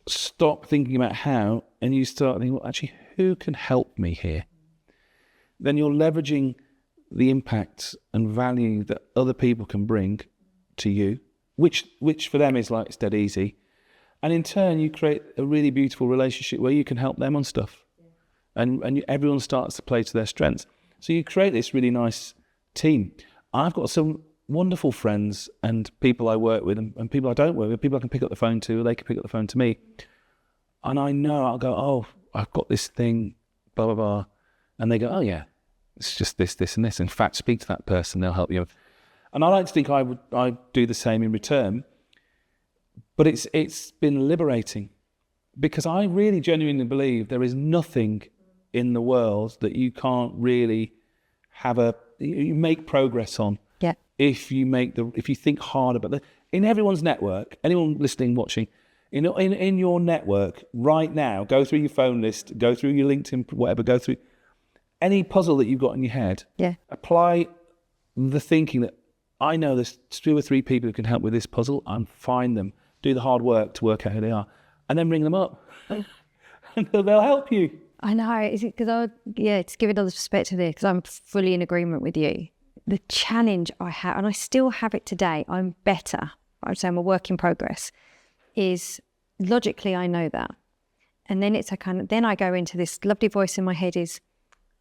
stop thinking about how, and you start thinking, well, actually, who can help me here? Then you're leveraging the impact and value that other people can bring to you, which for them is like it's dead easy. And in turn, you create a really beautiful relationship where you can help them on stuff. And everyone starts to play to their strengths. So you create this really nice team. I've got some wonderful friends and people I work with and people I don't work with, people I can pick up the phone to, or they can pick up the phone to me. And I know I'll go, oh, I've got this thing, blah, blah, blah. And they go, oh yeah, it's just this, this and this. In fact, speak to that person, they'll help you. And I like to think I'd do the same in return. But it's been liberating, because I really genuinely believe there is nothing in the world that you can't really you make progress on. Yeah. If you think hard about in everyone's network, anyone listening, watching, in your network right now, go through your phone list, go through your LinkedIn, whatever, go through any puzzle that you've got in your head. Yeah. Apply the thinking that I know there's 2 or 3 people who can help with this puzzle, and find them, do the hard work to work out who they are, and then ring them up. And they'll help you. I know. Is it because to give another perspective there, because I'm fully in agreement with you. The challenge I have, and I still have it today, I'm better. I would say I'm a work in progress, is logically I know that. And then then I go into this lovely voice in my head is,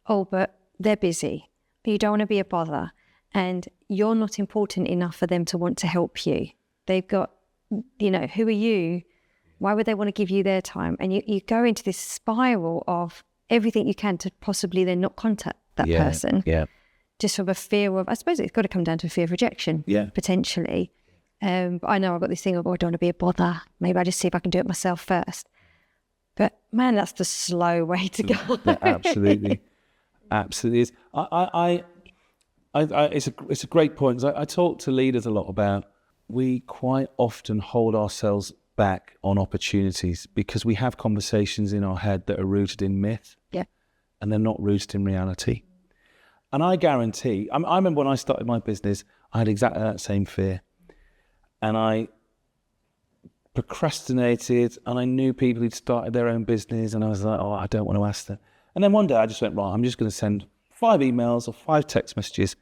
oh, but they're busy. You don't want to be a bother. And you're not important enough for them to want to help you. They've got, who are you? Why would they want to give you their time? And you go into this spiral of everything you can to possibly then not contact that person. Yeah. Just from a fear of, I suppose it's got to come down to a fear of rejection, potentially. But I know I've got this thing of, I don't want to be a bother. Maybe I just see if I can do it myself first. But man, that's the slow way to go. Yeah, absolutely. Absolutely is. It's a great point. I talk to leaders a lot about, we quite often hold ourselves back on opportunities because we have conversations in our head that are rooted in myth. Yeah. And they're not rooted in reality. And I guarantee, I remember when I started my business, I had exactly that same fear. And I procrastinated, and I knew people who'd started their own business, and I was like, oh, I don't want to ask them. And then one day I just went, right, I'm just going to send 5 emails or 5 text messages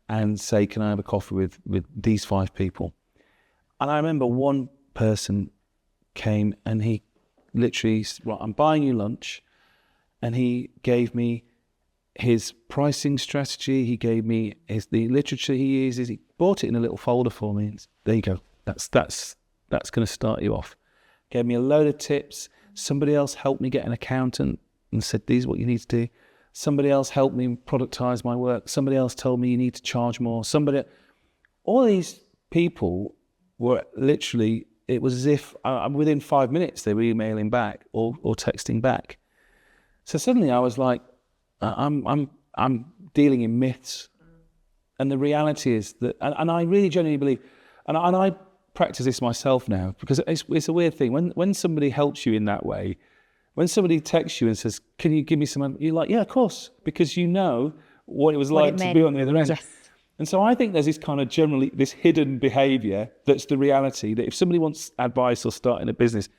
and say, can I have a coffee with these 5 people? And I remember one person came and he literally, right, I'm buying you lunch. And he gave me his pricing strategy. He gave me the literature he uses. He bought it in a little folder for me. And there you go. That's going to start you off. Gave me a load of tips. Somebody else helped me get an accountant and said, these are what you need to do. Somebody else helped me productize my work. Somebody else told me you need to charge more. All these people were literally, it was as if within 5 minutes they were emailing back or texting back. So suddenly I was like, I'm dealing in myths. And the reality is that, and I really genuinely believe, and I practice this myself now, because it's a weird thing. When somebody helps you in that way, when somebody texts you and says, can you give me some, you're like, yeah, of course, because you know what it was like to be on the other end. Yes. And so I think there's this kind of generally, this hidden behaviour that's the reality, that if somebody wants advice or starting a business,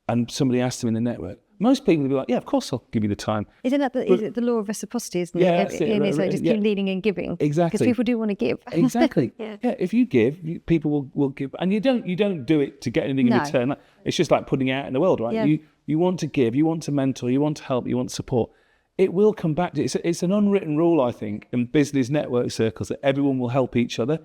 and somebody asks them in the network, most people will be like, yeah, of course I'll give you the time. Isn't that is it the law of reciprocity, isn't it? Yeah, that's it. So just keep leading and giving. Exactly. Because people do want to give. Exactly. Yeah, if you give, people will give. And you don't do it to get anything in return. It's just like putting it out in the world, right? Yeah. You want to give, you want to mentor, you want to help, you want support. It will come back to it. It's an unwritten rule, I think, in business network circles, that everyone will help each other.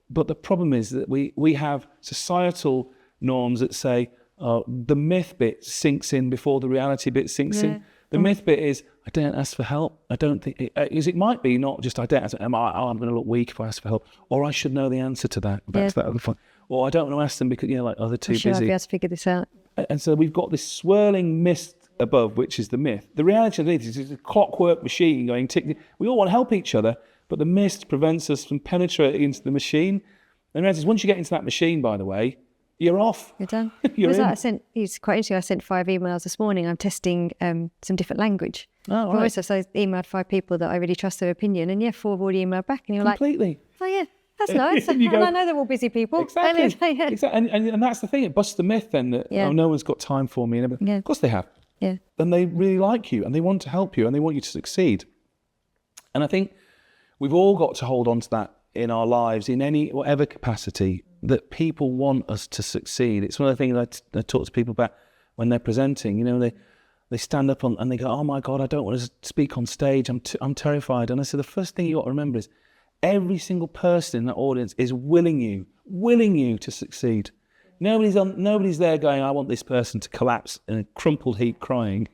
But the problem is that we have societal norms that say, the myth bit sinks in before the reality bit sinks in. The myth bit is, I don't ask for help. I don't think, it might be not just I don't ask, I'm going to look weak if I ask for help, or I should know the answer to that, back to that other point. Or I don't want to ask them because, they're too busy. I'll be able to figure this out. And so we've got this swirling mist above, which is the myth. The reality of it is it's a clockwork machine going tick. We all want to help each other, but the mist prevents us from penetrating into the machine. And the reality is, once you get into that machine, by the way, you're off. You're done. You're in. It's quite interesting. I sent 5 emails this morning. I'm testing some different language. Oh, right. So I emailed 5 people that I really trust their opinion, and 4 have already emailed back, and you're Completely. like, oh yeah, that's nice. And I know they're all busy people. Exactly. Exactly. And that's the thing. It busts the myth then that no one's got time for me and everything. Yeah. Of course they have. Yeah. And they really like you, and they want to help you, and they want you to succeed. And I think we've all got to hold on to that in our lives, in whatever capacity, that people want us to succeed. It's one of the things I talk to people about when they're presenting. They stand up and they go, oh my God, I don't want to speak on stage. I'm terrified. And I said, the first thing you got to remember is every single person in that audience is willing you to succeed. Nobody's there going, I want this person to collapse in a crumpled heap crying.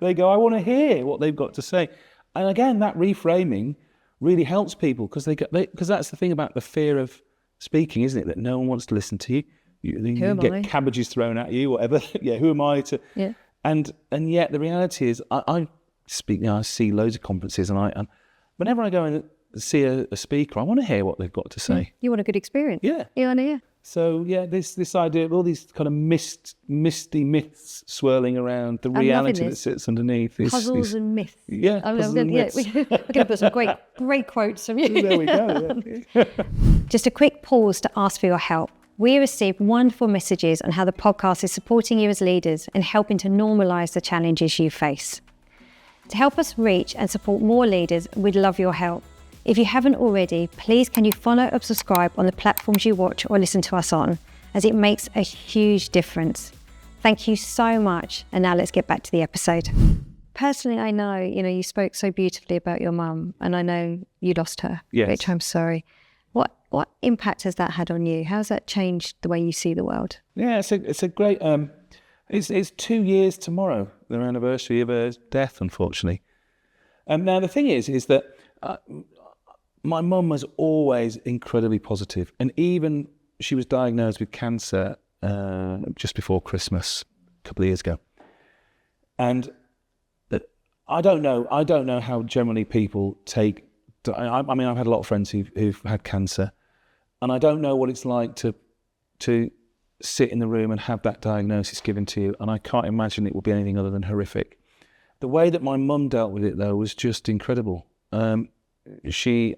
They go, I want to hear what they've got to say. And again, that reframing really helps people, because because that's the thing about the fear of speaking, isn't it? That no one wants to listen to you. You get cabbages thrown at you, whatever. Who am I to? Yeah. And yet the reality is, I speak. I see loads of conferences, and whenever I go and see a speaker, I want to hear what they've got to say. Yeah. You want a good experience. Yeah. You want to hear. So this idea of all these kind of misty myths swirling around, the reality that sits underneath is puzzles and myths. Yeah, puzzles and myths. We're going to put some great quotes from you. There we go. Yeah. Just a quick pause to ask for your help. We received wonderful messages on how the podcast is supporting you as leaders and helping to normalise the challenges you face. To help us reach and support more leaders, we'd love your help. If you haven't already, please can you follow or subscribe on the platforms you watch or listen to us on, as it makes a huge difference. Thank you so much. And now let's get back to the episode. Personally, I know, you spoke so beautifully about your mum, and I know you lost her, yes. Which I'm sorry. What impact has that had on you? How's that changed the way you see the world? Yeah, it's a great, it's 2 years tomorrow, their anniversary of her death, unfortunately. Now the thing is that my mum was always incredibly positive, and even she was diagnosed with cancer just before Christmas a couple of years ago. And I don't know how generally people take. I mean, I've had a lot of friends who've had cancer, and I don't know what it's like to sit in the room and have that diagnosis given to you. And I can't imagine it will be anything other than horrific. The way that my mum dealt with it, though, was just incredible. She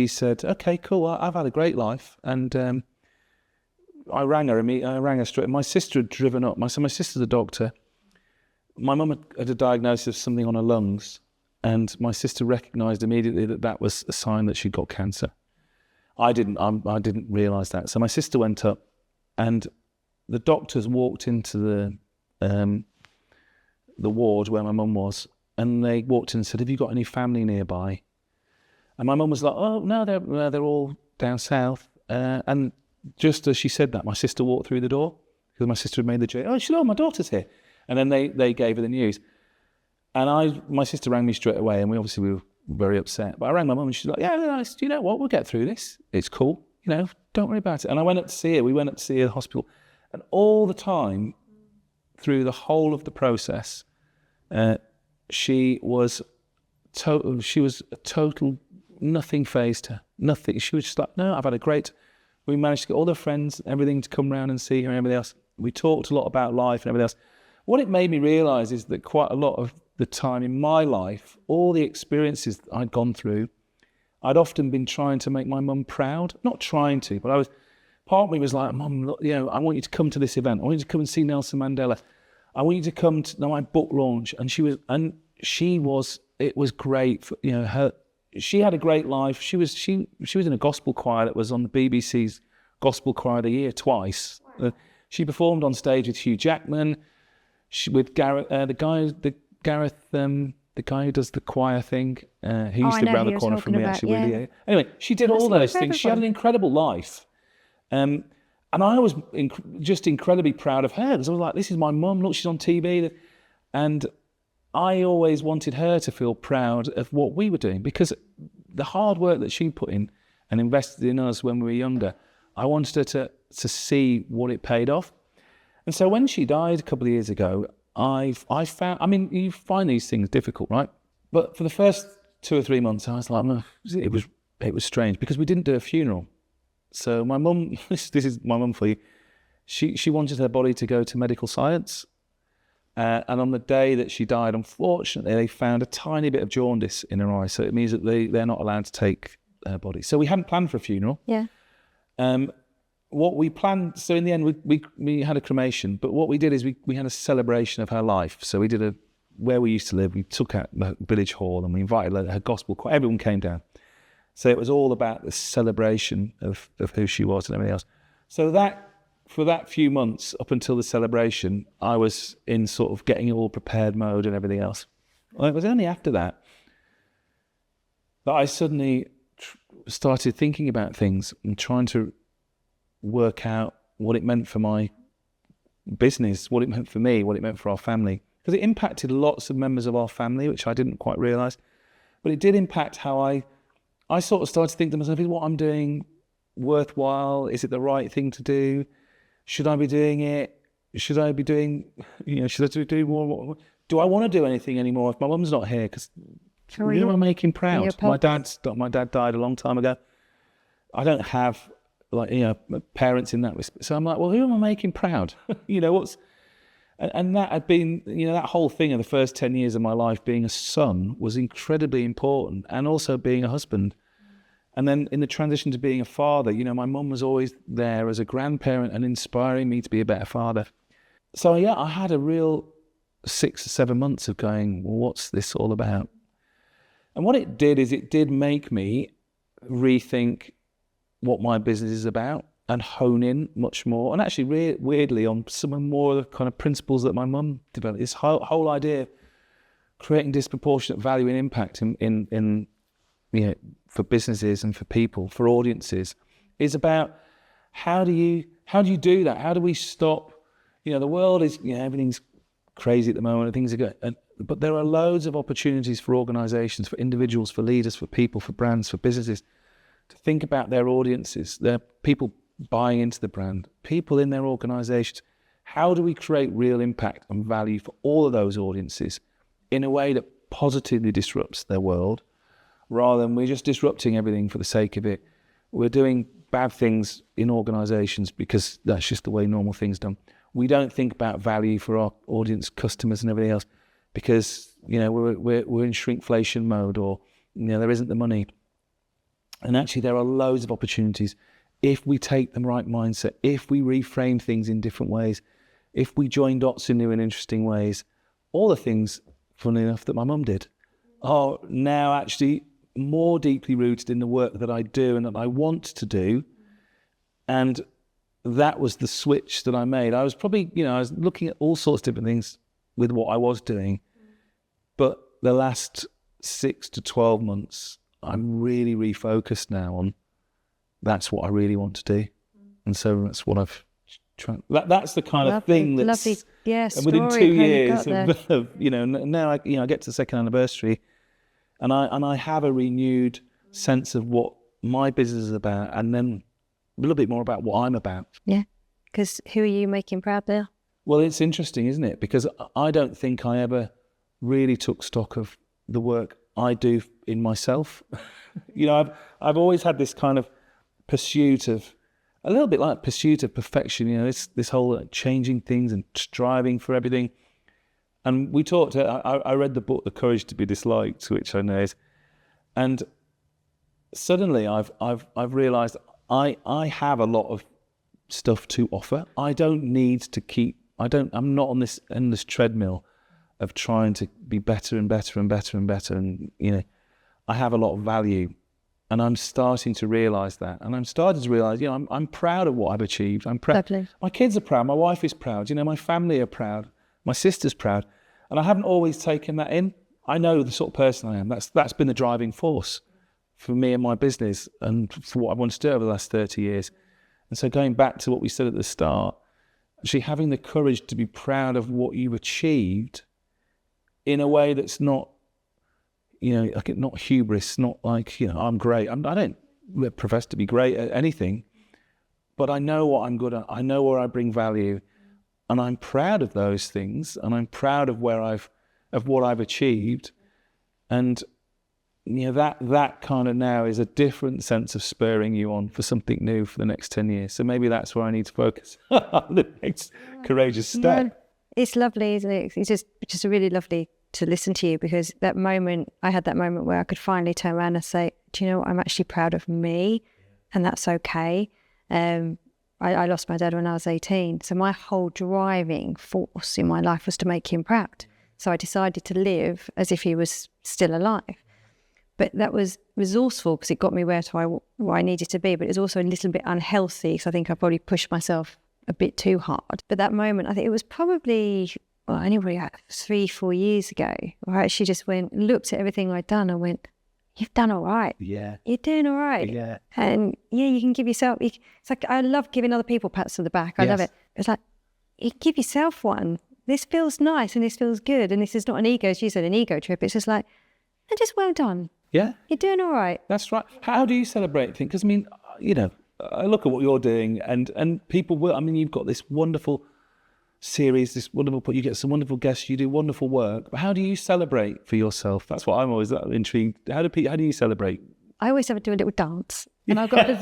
said, "Okay, cool. I've had a great life," and I rang her straight. My sister had driven up. My sister's a doctor. My mum had a diagnosis of something on her lungs, and my sister recognised immediately that was a sign that she'd got cancer. I didn't realise that. So my sister went up, and the doctors walked into the ward where my mum was, and they walked in and said, "Have you got any family nearby?" And my mum was like, "Oh no, they're all down south." And just as she said that, my sister walked through the door, because my sister had made the joke. "Oh, she said, my daughter's here." And then they gave her the news. And my sister rang me straight away, and we were very upset. But I rang my mum, and she's like, "Yeah, you know what? We'll get through this. It's cool. Don't worry about it." And I went up to see her. We went up to see her at the hospital. And all the time, through the whole of the process, she was a total, nothing fazed her. Nothing. She was just like, "No, I've had a great..." We managed to get all her friends, everything, to come round and see her and everything else. We talked a lot about life and everything else. What it made me realise is that quite a lot of the time in my life, all the experiences that I'd gone through, I'd often been trying to make my mum proud. Not trying to, but part of me was like, "Mum, look, I want you to come to this event. I want you to come and see Nelson Mandela. I want you to come to my book launch." And it was great. She had a great life. She was in a gospel choir that was on the BBC's Gospel Choir of the Year twice. Wow. She performed on stage with Hugh Jackman, with Gareth, the guy who does the choir thing. He used to round the corner from me, actually. Yeah. Really. Anyway, she did all those things. She had an incredible life. And I was just incredibly proud of her, because I was like, "This is my mum. Look, she's on TV." And I always wanted her to feel proud of what we were doing, because the hard work that she put in and invested in us when we were younger, I wanted her to see what it paid off. And so when she died a couple of years ago, I found, you find these things difficult, right? But for the first 2 or 3 months, I was like, it was strange, because we didn't do a funeral. So my mum, this is my mum for you, she wanted her body to go to medical science. And on the day that she died, unfortunately, they found a tiny bit of jaundice in her eye. So it means that they're not allowed to take her body. So we hadn't planned for a funeral. Yeah. What we planned, so in the end, we had a cremation. But what we did is we had a celebration of her life. So we did where we used to live, we took out the village hall, and we invited her gospel choir. Everyone came down. So it was all about the celebration of who she was and everything else. So for that few months, up until the celebration, I was in sort of getting it all prepared mode and everything else. Well, it was only after that I suddenly started thinking about things and trying to work out what it meant for my business, what it meant for me, what it meant for our family. Because it impacted lots of members of our family, which I didn't quite realise. But it did impact how I sort of started to think to myself, is what I'm doing worthwhile? Is it the right thing to do? Should I be doing it? Should I be doing, should I do more? Do I want to do anything anymore if my mum's not here? Because who am I making proud? My dad died a long time ago. I don't have parents in that respect. So I'm like, well, who am I making proud? And that had been, that whole thing of the first 10 years of my life being a son was incredibly important, and also being a husband. And then in the transition to being a father, my mum was always there as a grandparent and inspiring me to be a better father. So yeah, I had a real 6 or 7 months of going, well, what's this all about? And what it did is it did make me rethink what my business is about and hone in much more. And actually, weirdly, on some more of the kind of principles that my mum developed. This whole idea of creating disproportionate value and impact in for businesses and for people, for audiences, is about how do you do that? How do we stop? The world is, everything's crazy at the moment, and things are good. But there are loads of opportunities for organisations, for individuals, for leaders, for people, for brands, for businesses, to think about their audiences, their people buying into the brand, people in their organisations. How do we create real impact and value for all of those audiences in a way that positively disrupts their world, rather than we're just disrupting everything for the sake of it? We're doing bad things in organisations because that's just the way normal things done. We don't think about value for our audience, customers and everything else because, we're in shrinkflation mode, or, there isn't the money. And actually there are loads of opportunities if we take the right mindset, if we reframe things in different ways, if we join dots in new and interesting ways. All the things, funnily enough, that my mum did are now actually more deeply rooted in the work that I do and that I want to do. And that was the switch that I made. I was probably, I was looking at all sorts of different things with what I was doing. But the last 6 to 12 months, I'm really refocused now on that's what I really want to do. And so that's what I've tried. That's the kind of thing that's... Lovely, yeah, and within 2 years of now I get to the second anniversary and I have a renewed sense of what my business is about, and then a little bit more about what I'm about. Yeah, because who are you making proud there? Well, it's interesting, isn't it? Because I don't think I ever really took stock of the work I do in myself. I've always had this kind of pursuit of, a little bit like pursuit of perfection, this whole changing things and striving for everything. And we talked, I read the book, The Courage to be Disliked, which I know is, and suddenly I've realised I have a lot of stuff to offer. I don't need to I'm not on this endless treadmill of trying to be better and better and better and better. And, I have a lot of value, and I'm starting to realise that. And I'm starting to realise, I'm proud of what I've achieved. I'm proud. Lovely. My kids are proud. My wife is proud. My family are proud. My sister's proud. And I haven't always taken that in. I know the sort of person I am. That's been the driving force for me and my business and for what I want to do over the last 30 years. And so going back to what we said at the start, actually having the courage to be proud of what you've achieved in a way that's not, not hubris, not like, I'm great. I don't profess to be great at anything, but I know what I'm good at. I know where I bring value, and I'm proud of those things, and I'm proud of what I've achieved. And that kind of now is a different sense of spurring you on for something new for the next 10 years. So maybe that's where I need to focus on the next courageous step. Yeah, it's lovely, isn't it? It's just really lovely to listen to you, because I had that moment where I could finally turn around and say, do you know what? I'm actually proud of me, and that's okay. I lost my dad when I was 18. So my whole driving force in my life was to make him proud. So I decided to live as if he was still alive. But that was resourceful because it got me where I needed to be. But it was also a little bit unhealthy because I think I probably pushed myself a bit too hard. But that moment, I think it was probably, anyway, 3-4 years ago, where I actually just looked at everything I'd done and went, you've done all right. Yeah. You're doing all right. Yeah. And you can give yourself, it's like, I love giving other people pats on the back. I love it. It's like, you give yourself one. This feels nice and this feels good. And this is not an ego, as you said, an ego trip. It's just like, just well done. Yeah. You're doing all right. That's right. How do you celebrate things? Because, I look at what you're doing and people will, you've got this wonderful series, you get some wonderful guests, you do wonderful work, but how do you celebrate for yourself? That's what I'm always intrigued. How do you celebrate? I always have to do a little dance. And I've got a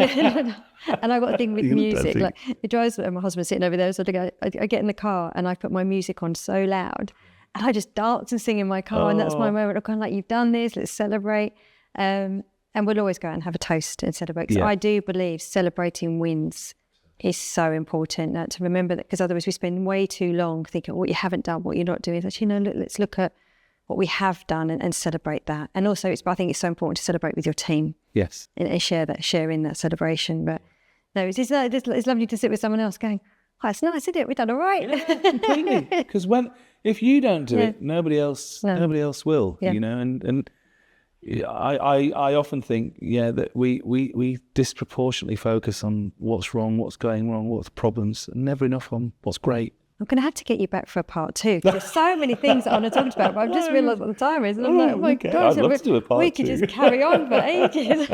thing with music. Like it drives my husband sitting over there, so I get in the car and I put my music on so loud. And I just dance and sing in my car, and that's my moment of kind of like, you've done this, let's celebrate. And we'll always go out and have a toast and celebrate. Because I do believe celebrating wins It's so important to remember that, because otherwise we spend way too long thinking what you haven't done, what you're not doing. Actually, no, let's look at what we have done and celebrate that. And also, I think it's so important to celebrate with your team. Yes. And share in that celebration. But no, it's lovely to sit with someone else going, oh, it's nice, isn't it? We've done all right. Yeah, completely. Because if you don't do it, nobody else will. Yeah. You know, and I often think, that we disproportionately focus on what's wrong, what's going wrong, what's problems, and never enough on what's great. I'm going to have to get you back for a part 2. There's so many things that I want to talk about, but I've just realised what the time is. And I'm like, oh my gosh, I'd love to do a part 2. We could just carry on for ages.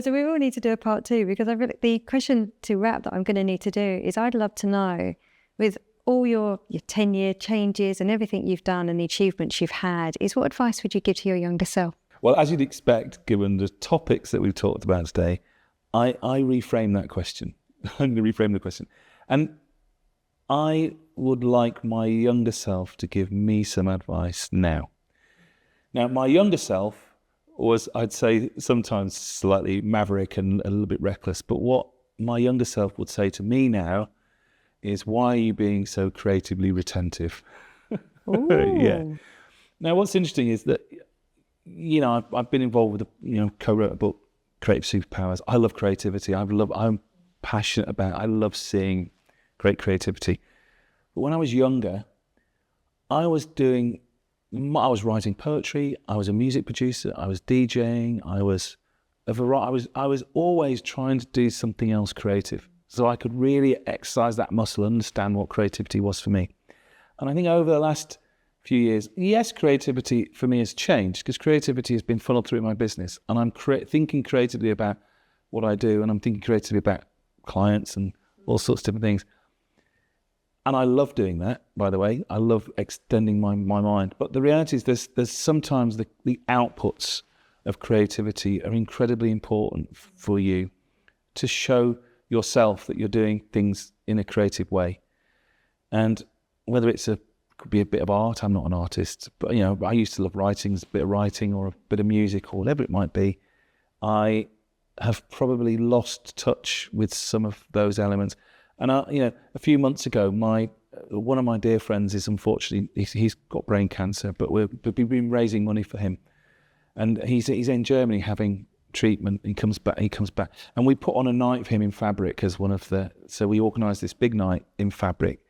So we all need to do a part 2, because I really, the question to wrap that I'm going to need to do is, I'd love to know, with all your 10-year changes and everything you've done and the achievements you've had, is what advice would you give to your younger self? Well, as you'd expect, given the topics that we've talked about today, I reframe that question. I'm going to reframe the question. And I would like my younger self to give me some advice now. Now, my younger self was, I'd say, sometimes slightly maverick and a little bit reckless, but what my younger self would say to me now is, why are you being so creatively retentive? Yeah. Now, what's interesting is that, I've been involved with, co-wrote a book, Creative Superpowers. I love creativity. I'm passionate about it. I love seeing great creativity. But when I was younger, I was writing poetry, I was a music producer, I was DJing, I was always trying to do something else creative, so I could really exercise that muscle, understand what creativity was for me. And I think over the last few years, yes, creativity for me has changed, because creativity has been funneled through my business, and I'm thinking creatively about what I do, and I'm thinking creatively about clients and all sorts of different things. And I love doing that, by the way. I love extending my mind. But the reality is there's sometimes the outputs of creativity are incredibly important for you to show yourself that you're doing things in a creative way. And whether could be a bit of art, I'm not an artist, but I used to love writing, a bit of writing or a bit of music or whatever it might be. I have probably lost touch with some of those elements. And a few months ago, one of my dear friends is unfortunately, he's got brain cancer, but we've been raising money for him, and he's in Germany having treatment. He comes back, and we put on a night for him in Fabric as so we organised this big night in Fabric,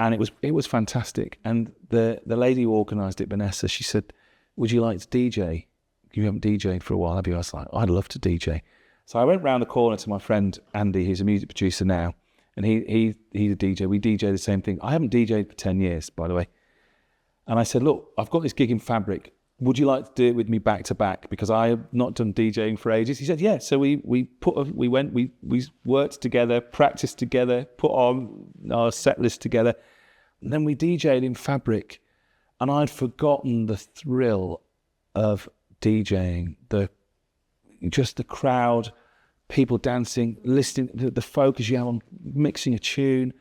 and it was fantastic. And the lady who organised it, Vanessa, she said, "Would you like to DJ? You haven't DJed for a while, have you?" I was like, "I'd love to DJ." So I went round the corner to my friend Andy, who's a music producer now. And he's a DJ. We DJ the same thing. I haven't DJed for 10 years, by the way. And I said, "Look, I've got this gig in Fabric. Would you like to do it with me back to back? Because I have not done DJing for ages." He said, "Yeah." So we worked together, practiced together, put on our set list together. And then we DJed in Fabric. And I'd forgotten the thrill of DJing, just the crowd, people dancing, listening, the focus you have on mixing a tune.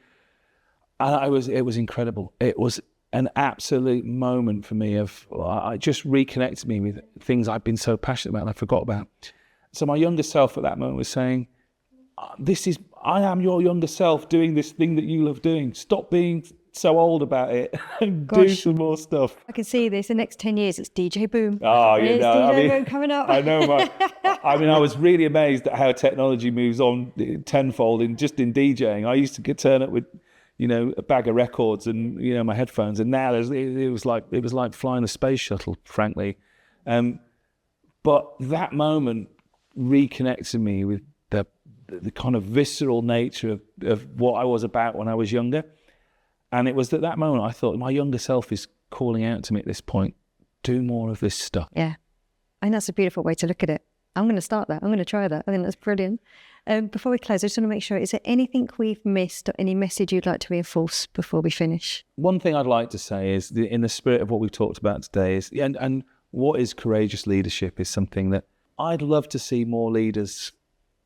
And it was incredible. It was an absolute moment for me it just reconnected me with things I've been so passionate about and I forgot about. So my younger self at that moment was saying, I am your younger self doing this thing that you love doing. Stop being so old about it and do some more stuff. I can see this. The next 10 years, it's DJ Boom. Oh, DJ Boom coming up. I know. I was really amazed at how technology moves on tenfold in DJing. I used to turn up with, a bag of records and, my headphones, and now it was like flying a space shuttle, frankly. But that moment reconnected me with the kind of visceral nature of what I was about when I was younger. And it was at that moment I thought, my younger self is calling out to me at this point, do more of this stuff. Yeah. I think that's a beautiful way to look at it. I'm going to start that. I'm going to try that. I think that's brilliant. Before we close, I just want to make sure, is there anything we've missed or any message you'd like to reinforce before we finish? One thing I'd like to say is, in the spirit of what we've talked about today, is and what is courageous leadership is something that I'd love to see more leaders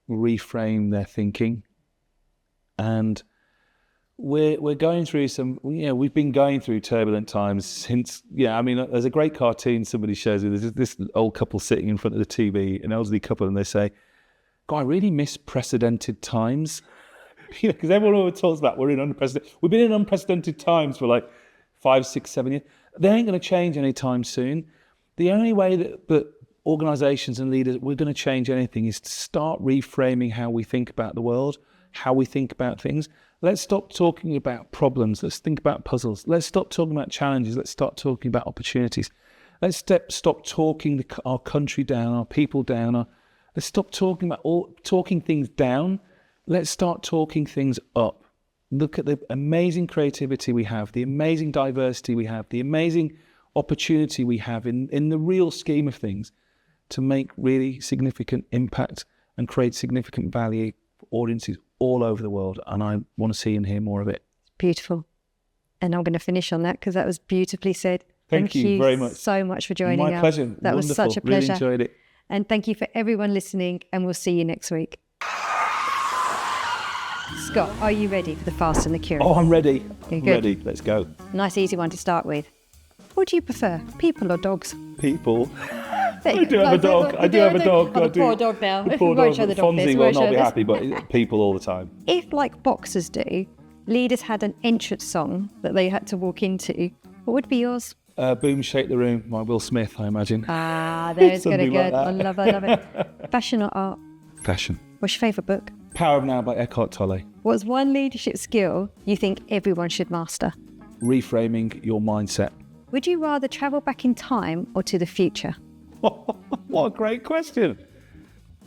reframe their thinking. And we're going through we've been going through turbulent times since, there's a great cartoon somebody shows me. There's this old couple sitting in front of the TV, an elderly couple, and they say, "God, I really miss precedented times." Because everyone always talks about we've been in unprecedented times for like 5, 6, 7 years. They ain't going to change anytime soon. The only way that organizations and leaders, we're going to change anything is to start reframing how we think about the world, how we think about things. Let's stop talking about problems. Let's think about puzzles. Let's stop talking about challenges. Let's start talking about opportunities. Let's stop talking our country down, our people down. Let's stop talking things down. Let's start talking things up. Look at the amazing creativity we have, the amazing diversity we have, the amazing opportunity we have in the real scheme of things to make really significant impact and create significant value for audiences all over the world. And I want to see and hear more of it. Beautiful. And I'm going to finish on that because that was beautifully said. Thank you very much. So much for joining us. My pleasure. That Wonderful. was such a pleasure. Really enjoyed it. And thank you for everyone listening, and we'll see you next week. Scott, are you ready for the Fast and the Curious? Oh, I'm ready. You're I'm good. ready. Let's go. Nice, easy one to start with. What do you prefer, people or dogs? People. There you I do go. have a dog. I do have a dog. Oh, the poor dog now. The poor We won't dog. show the dog this. Fonzie We will won't not show be this. happy, but people all the time. If, like boxers do, leaders had an entrance song that they had to walk into, what would be yours? Boom, Shake the Room, by Will Smith, I imagine. Ah, there's good. Something like that. I love it. Fashion or art? Fashion. What's your favourite book? Power of Now by Eckhart Tolle. What's one leadership skill you think everyone should master? Reframing your mindset. Would you rather travel back in time or to the future? What a great question.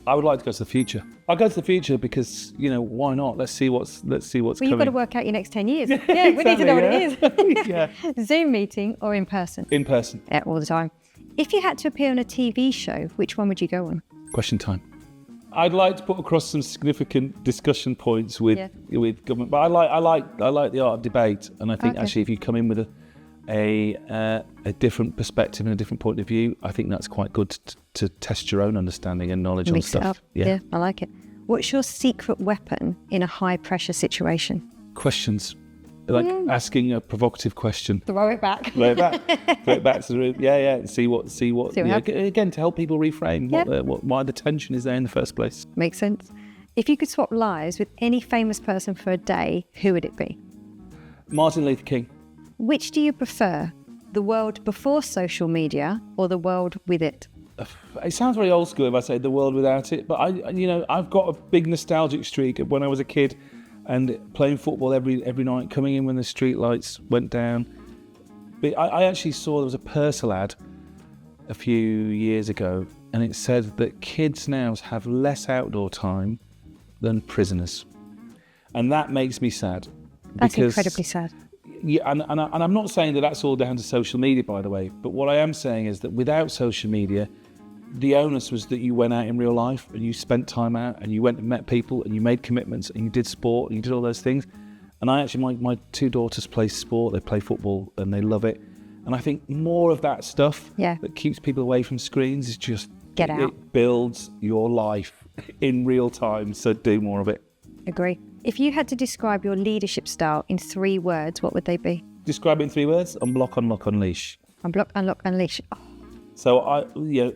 I would like to go to the future. I'll go to the future because, why not? Let's see what's Well, coming. you've got to work out your next 10 years. Yeah, we need to know what it is. Yeah. Zoom meeting or in person? In person. Yeah, all the time. If you had to appear on a TV show, which one would you go on? Question time. I'd like to put across some significant discussion points with government, but I like the art of debate, and I think actually if you come in with a different perspective and a different point of view, I think that's quite good to test your own understanding and knowledge on Mix stuff. it up. Yeah, I like it. What's your secret weapon in a high pressure situation? Questions, like asking a provocative question. Throw it back. Throw it back. Throw it back to the room. Yeah. See what. happens. Again, to help people reframe why the tension is there in the first place. Makes sense. If you could swap lives with any famous person for a day, who would it be? Martin Luther King. Which do you prefer, the world before social media or the world with it? It sounds very old school if I say the world without it, but I've got a big nostalgic streak of when I was a kid and playing football every night, coming in when the street lights went down. But I actually saw there was a Purcell ad a few years ago, and it said that kids now have less outdoor time than prisoners, and that makes me sad. That's incredibly sad. Yeah, and I'm not saying that that's all down to social media, by the way, but what I am saying is that without social media, the onus was that you went out in real life and you spent time out and you went and met people and you made commitments and you did sport and you did all those things. And I actually, my two daughters play sport, they play football and they love it. And I think more of that stuff that keeps people away from screens is just get out. It builds your life in real time, so do more of it. Agree. If you had to describe your leadership style in 3 words, what would they be? Describe it in 3 words: unblock, unlock, unleash. Unblock, unlock, unleash. Oh. So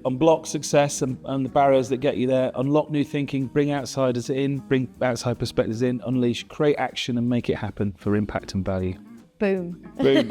unblock success and the barriers that get you there, unlock new thinking, bring outsiders in, bring outside perspectives in, unleash, create action and make it happen for impact and value. Boom. Boom.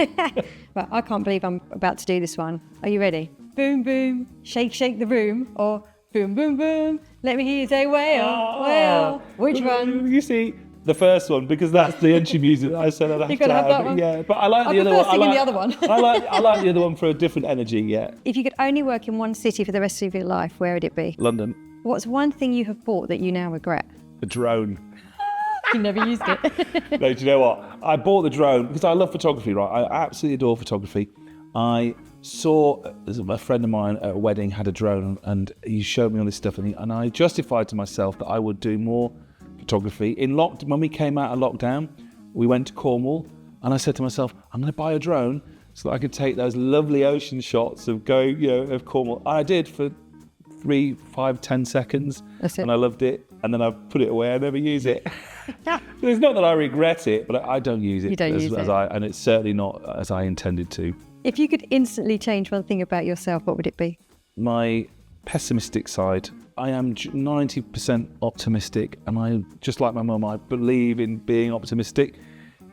Well, I can't believe I'm about to do this one. Are you ready? Boom, boom, shake, shake the room, or boom, boom, boom, let me hear you say, well, which one? You see, the first one, because that's the entry music that I said I'd have You've got to have that one? Yeah, but I like the other prefer one. singing the other one. I like the other one for a different energy, yeah. If you could only work in one city for the rest of your life, where would it be? London. What's one thing you have bought that you now regret? A drone. You never used it. No, do you know what? I bought the drone because I love photography, right? I absolutely adore photography. I saw a friend of mine at a wedding had a drone and he showed me all this stuff and I justified to myself that I would do more photography. When we came out of lockdown, we went to Cornwall and I said to myself, I'm going to buy a drone so that I could take those lovely ocean shots of of Cornwall. And I did for 3, 5, 10 seconds. That's it. And I loved it. And then I put it away. I never use it. It's not that I regret it, but I don't use it. You don't use it. And it's certainly not as I intended to. If you could instantly change one thing about yourself, what would it be? My pessimistic side I am 90% optimistic, and I, just like my mum, I believe in being optimistic.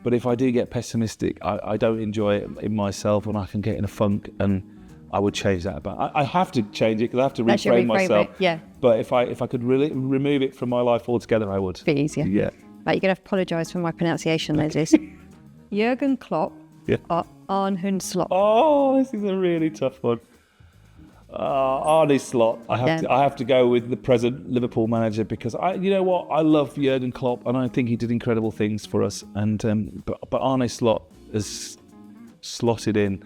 But if I do get pessimistic, I don't enjoy it in myself, and I can get in a funk, and I would change that about. I have to change it because I have to reframe myself. Yeah. But if I could really remove it from my life altogether, I would. Be easier. Yeah. Right, you're going to apologise for my pronunciation, Liz. Jurgen Klopp or Arne Slot. Oh, this is a really tough one. Arne Slot. I have to go with the present Liverpool manager because you know what? I love Jurgen Klopp and I think he did incredible things for us. And but Arne Slot has slotted in.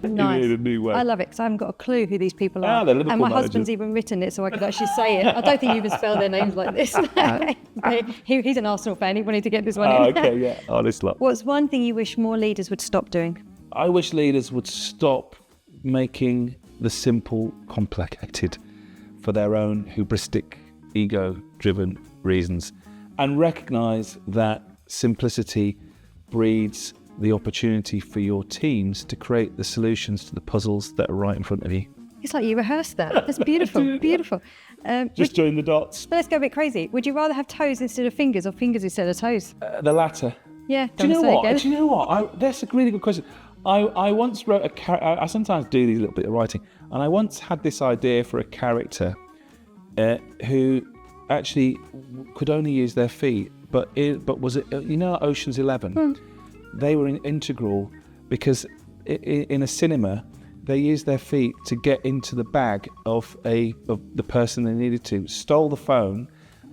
Nice. In a new way. I love it because I haven't got a clue who these people are. They're Liverpool and my managers. husband's even written it so I could actually say it. I don't think you even spell their names like this. He's an Arsenal fan. He wanted to get this one in. Okay, yeah. Arne Slot. What's one thing you wish more leaders would stop doing? I wish leaders would stop making the simple complicated for their own hubristic, ego-driven reasons and recognise that simplicity breeds the opportunity for your teams to create the solutions to the puzzles that are right in front of you. It's like you rehearsed that. That's beautiful, beautiful. Just join the dots. But let's go a bit crazy. Would you rather have toes instead of fingers or fingers instead of toes? The latter. Yeah. Do you know what? That's a really good question. I once wrote a character. I sometimes do these little bit of writing, and I once had this idea for a character who actually could only use their feet, but was it Ocean's 11? They were integral because in a cinema they used their feet to get into the bag of the person they needed to, stole the phone,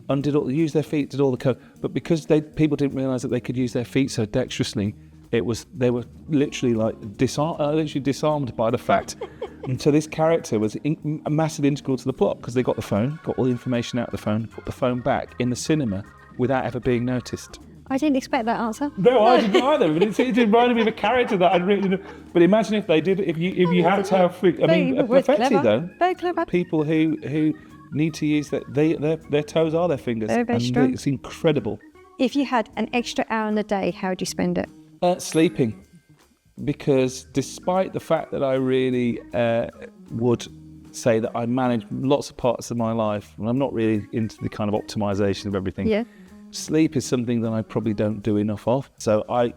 and used their feet, did all the code. But because people didn't realise that they could use their feet so dexterously, they were literally disarmed by the fact. And so this character was a massive integral to the plot because they got the phone, got all the information out of the phone, put the phone back in the cinema without ever being noticed. I didn't expect that answer. No, I didn't either. But it reminded me of a character that I'd written. But imagine if they did. If you had to have feet. I mean, effectively though, very clever. People who need to use their toes are their fingers. Very, very strong. It's incredible. If you had an extra hour in the day, how would you spend it? Sleeping, because despite the fact that I really would say that I manage lots of parts of my life, and I'm not really into the kind of optimization of everything. Yeah. Sleep is something that I probably don't do enough of. So I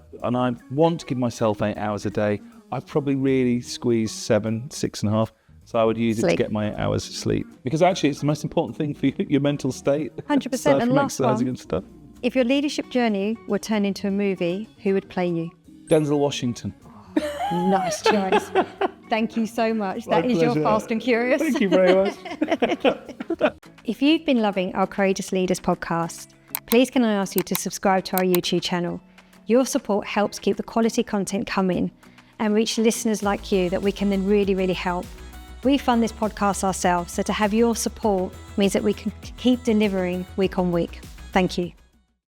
want to give myself 8 hours a day. I probably really squeeze 6.5. So I would use it to get my 8 hours sleep. Because actually it's the most important thing for your mental state. 100%. And last one, and stuff. If your leadership journey were turned into a movie, who would play you? Denzel Washington. Nice choice. Thank you so much. That is your Fast and Curious. Thank you very much. If you've been loving our Courageous Leaders podcast, please can I ask you to subscribe to our YouTube channel. Your support helps keep the quality content coming and reach listeners like you that we can then really, really help. We fund this podcast ourselves, so to have your support means that we can keep delivering week on week. Thank you.